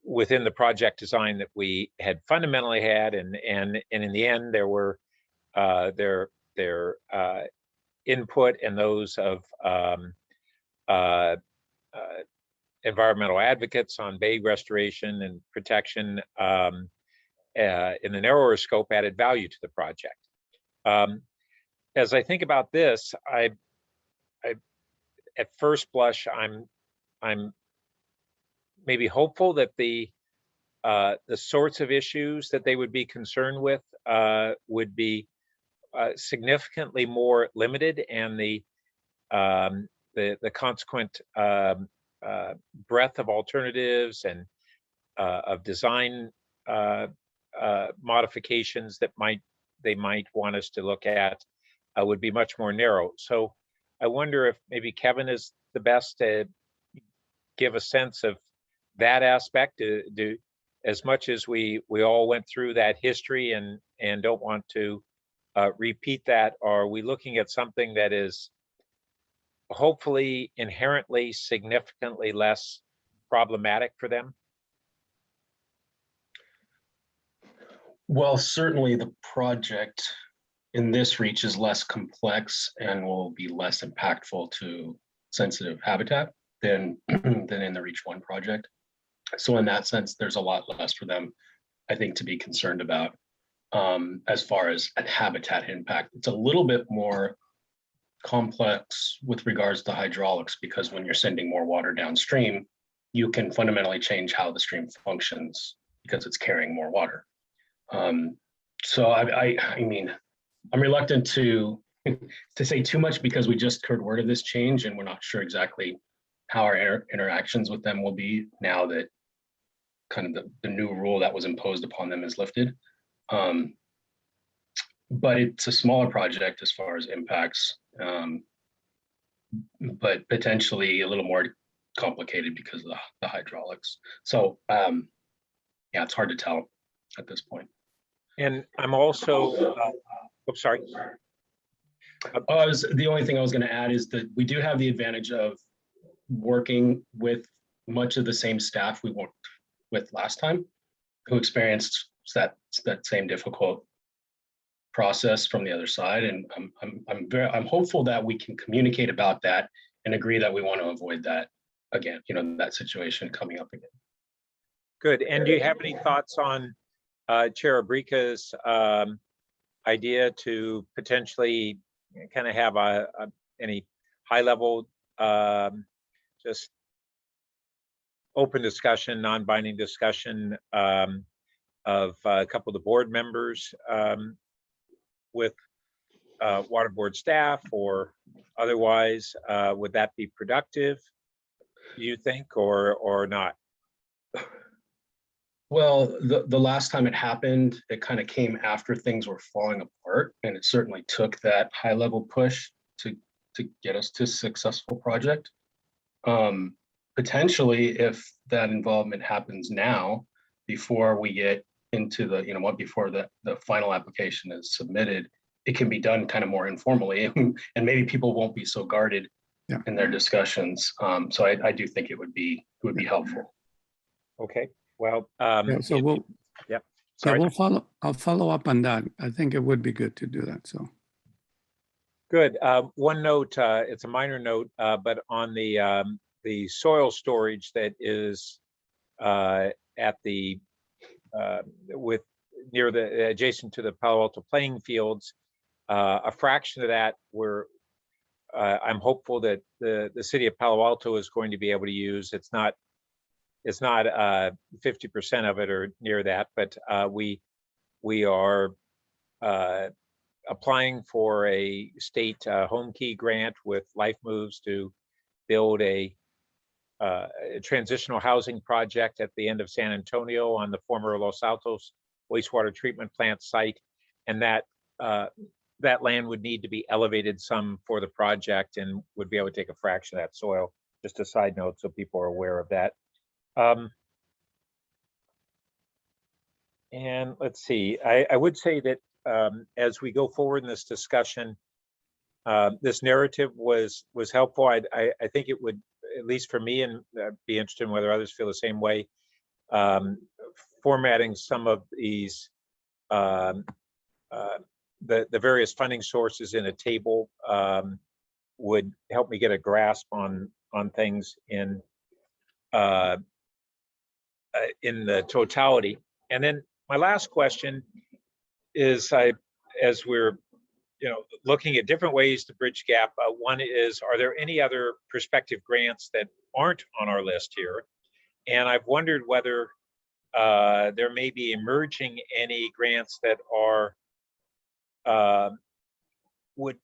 within the project design that we had fundamentally had, and in the end there were their input and those of environmental advocates on bay restoration and protection in the narrower scope added value to the project. As I think about this, I at first blush, I'm maybe hopeful that the sorts of issues that they would be concerned with would be significantly more limited, and the consequent breadth of alternatives and of design modifications that they might want us to look at would be much more narrow. So I wonder if maybe Kevin is the best to give a sense of that aspect. As much as we all went through that history and don't want to repeat that, are we looking at something that is hopefully inherently significantly less problematic for them? Well, certainly the project in this reach is less complex and will be less impactful to sensitive habitat than in the Reach 1 project. So in that sense, there's a lot less for them, I think, to be concerned about as far as a habitat impact. It's a little bit more complex with regards to hydraulics, because when you're sending more water downstream, you can fundamentally change how the stream functions because it's carrying more water. So I mean, I'm reluctant to say too much because we just heard word of this change and we're not sure exactly how our interactions with them will be now that kind of the new rule that was imposed upon them is lifted. But it's a smaller project as far as impacts, but potentially a little more complicated because of the hydraulics. So yeah, it's hard to tell at this point. And I'm also, oh, sorry. The only thing I was going to add is that we do have the advantage of working with much of the same staff we worked with last time, who experienced that same difficult process from the other side, and I'm hopeful that we can communicate about that and agree that we want to avoid that again. You know, that situation coming up again. Good. And do you have any thoughts on Chair Abrica's idea to potentially kind of have any high-level, just open discussion, non-binding discussion of a couple of the board members with water board staff or otherwise? Would that be productive, do you think, or not? Well, the last time it happened, it kind of came after things were falling apart, and it certainly took that high-level push to get us to a successful project. Potentially, if that involvement happens now, before we get into the, before the final application is submitted, it can be done kind of more informally, and maybe people won't be so guarded in their discussions. So I do think it would be helpful. Okay. Well, so we'll, sorry. I'll follow up on that. I think it would be good to do that. So good. One note, it's a minor note, but on the soil storage that is at the near the adjacent to the Palo Alto playing fields, a fraction of that I'm hopeful that the city of Palo Alto is going to be able to use. It's not it's not 50% of it or near that, but we are applying for a state home key grant with Life Moves to build a transitional housing project at the end of San Antonio on the former Los Altos wastewater treatment plant site. And that land would need to be elevated some for the project and would be able to take a fraction of that soil. Just a side note so people are aware of that. And let's see, I would say that as we go forward in this discussion, this narrative was helpful. I think it would, at least for me, and be interested in whether others feel the same way, formatting some of these, the various funding sources in a table would help me get a grasp on things in the totality. And then my last question is, as we're looking at different ways to bridge gap, one is, are there any other prospective grants that aren't on our list here? And I've wondered whether there may be emerging any grants that are would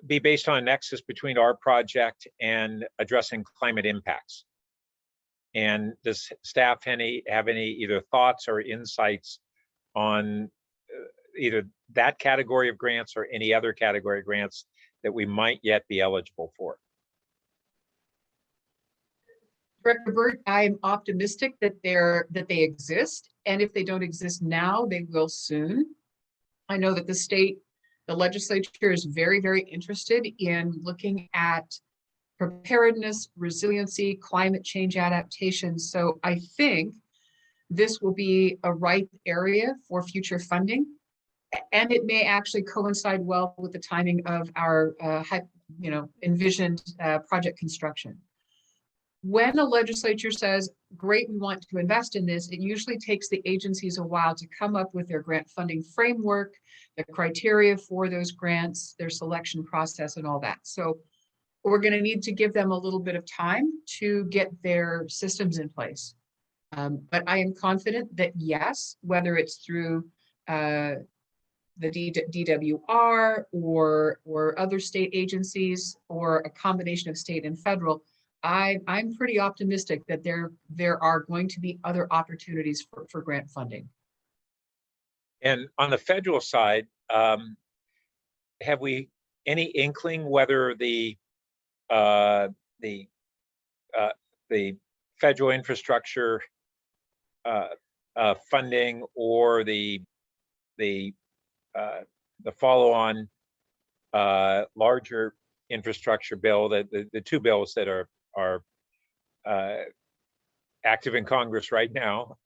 be based on a nexus between our project and addressing climate impacts. And does staff have any either thoughts or insights on either that category of grants or any other category of grants that we might yet be eligible for? Director Burt, I'm optimistic that they exist, and if they don't exist now, they will soon. I know that the legislature is very, very interested in looking at preparedness, resiliency, climate change adaptation. So I think this will be a ripe area for future funding, and it may actually coincide well with the timing of our envisioned project construction. When the legislature says, great, we want to invest in this, it usually takes the agencies a while to come up with their grant funding framework, the criteria for those grants, their selection process, and all that. So we're going to need to give them a little bit of time to get their systems in place. But I am confident that yes, whether it's through the DWR or other state agencies or a combination of state and federal, I'm pretty optimistic that there are going to be other opportunities for grant funding. And on the federal side, have we any inkling whether the federal infrastructure funding or the follow-on larger infrastructure bill, the two bills that are active in Congress right now,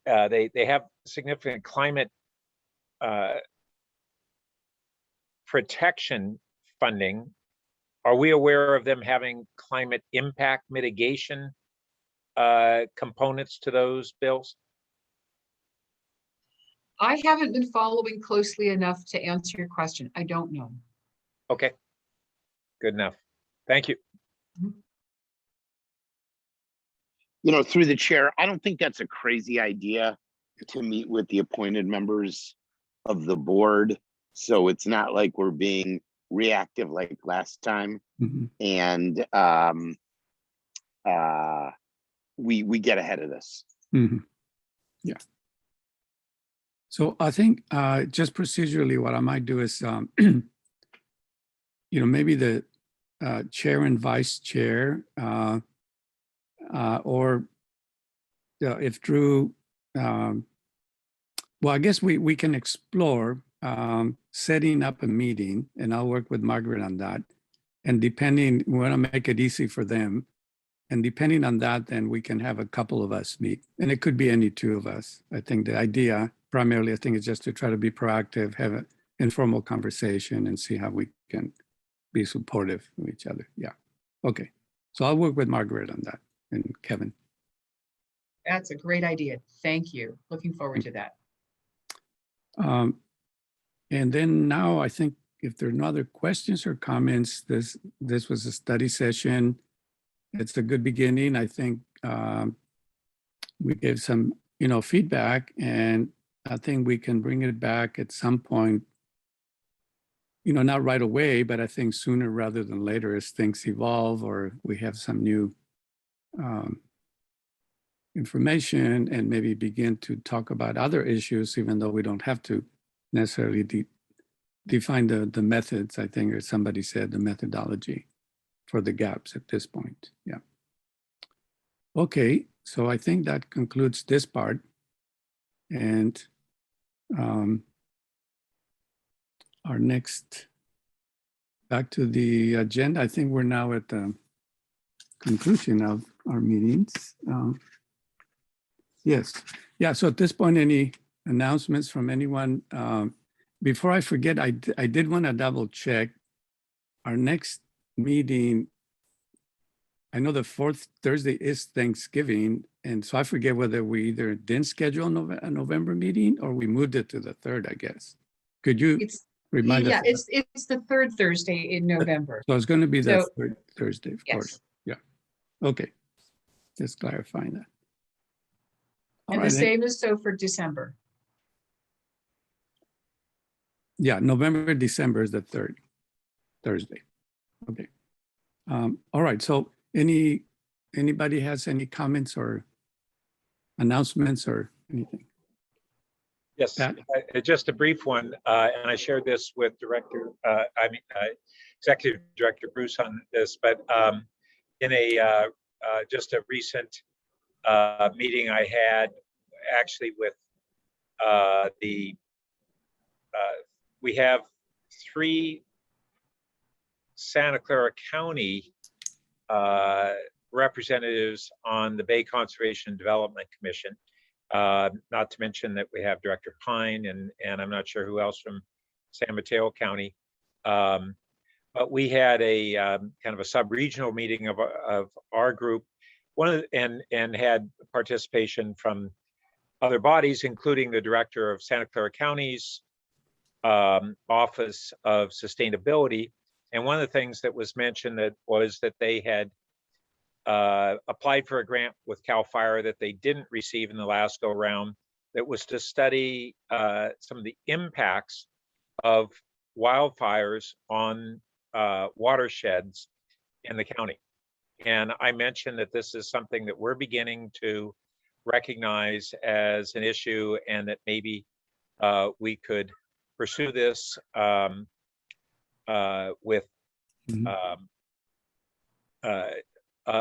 they have significant climate protection funding. Are we aware of them having climate impact mitigation components to those bills? I haven't been following closely enough to answer your question. I don't know. Okay, good enough. Thank you. Through the chair, I don't think that's a crazy idea to meet with the appointed members of the board. So it's not like we're being reactive like last time. Mm-hmm. And we get ahead of this. Mm-hmm. Yeah. So I think just procedurally, what I might do is, maybe the chair and vice chair, or if Drew, well, I guess we can explore setting up a meeting, and I'll work with Margaret on that. And depending, we want to make it easy for them. And depending on that, then we can have a couple of us meet. And it could be any two of us. I think the idea primarily, I think, is just to try to be proactive, have an informal conversation and see how we can be supportive of each other. Yeah. Okay. So I'll work with Margaret on that and Kevin. That's a great idea. Thank you. Looking forward to that. And then now I think if there are no other questions or comments, this was a study session. it's a good beginning. I think we gave some, feedback, and I think we can bring it back at some point, not right away, but I think sooner rather than later as things evolve or we have some new information and maybe begin to talk about other issues, even though we don't have to necessarily define the methods, I think, or somebody said the methodology for the gaps at this point. Yeah. Okay, so I think that concludes this part. And our next, back to the agenda, I think we're now at the conclusion of our meetings. Yes, yeah, so at this point, any announcements from anyone? Before I forget, I did want to double check. Our next meeting, I know the fourth Thursday is Thanksgiving, and so I forget whether we either didn't schedule a November meeting or we moved it to the 3rd, I guess. Could you remind us? Yeah, it's the 3rd Thursday in November. So it's going to be the So- 3rd Thursday, of Yes. course. Yeah. Okay. Just clarifying that. All And right. the same is so for December. Yeah, November, December is the 3rd Thursday. Okay. All right. So anybody has any comments or announcements or anything? Yes, Pat? just a brief one, and I shared this with Executive Director Bruce on this, but in just a recent meeting I had actually with we have 3 Santa Clara County representatives on the Bay Conservation and Development Commission. Not to mention that we have Director Pine and I'm not sure who else from San Mateo County. But we had a kind of a sub-regional meeting of our group, and had participation from other bodies, including the director of Santa Clara County's Office of Sustainability. And one of the things that was mentioned was that they had applied for a grant with CAL FIRE that they didn't receive in the last go round, that was to study some of the impacts of wildfires on watersheds in the county. And I mentioned that this is something that we're beginning to recognize as an issue, and that maybe we could pursue this with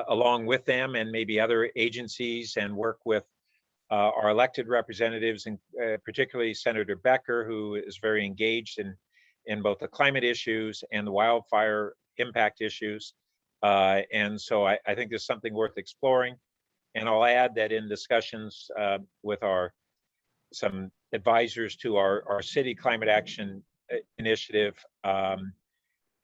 along with them and maybe other agencies, and work with our elected representatives, and particularly Senator Becker, who is very engaged in both the climate issues and the wildfire impact issues. And so I think there's something worth exploring. And I'll add that in discussions with some advisors to our city climate action initiative,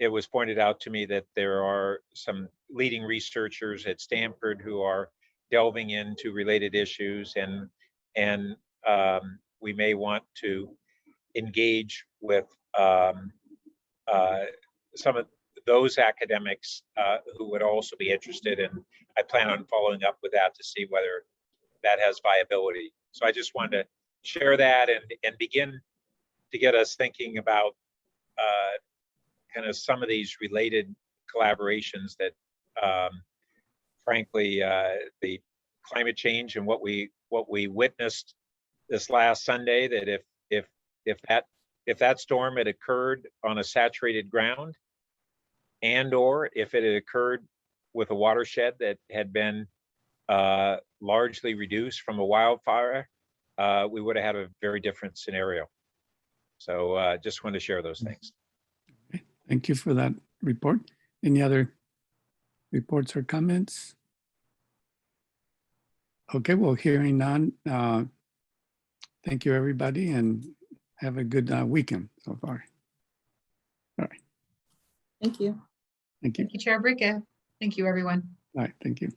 it was pointed out to me that there are some leading researchers at Stanford who are delving into related issues, and we may want to engage with some of those academics who would also be interested, and I plan on following up with that to see whether that has viability. So I just wanted to share that and begin to get us thinking about kind of some of these related collaborations that frankly the climate change and what we witnessed this last Sunday, that if that storm had occurred on a saturated ground, and or if it had occurred with a watershed that had been largely reduced from a wildfire, we would have had a very different scenario. So just wanted to share those things. Okay. Thank you for that report. Any other reports or comments? Okay, well, hearing none, thank you, everybody, and have a good weekend so far. All right. Thank you. Thank you. Thank you, Chair Brica. Thank you, everyone. All right, thank you.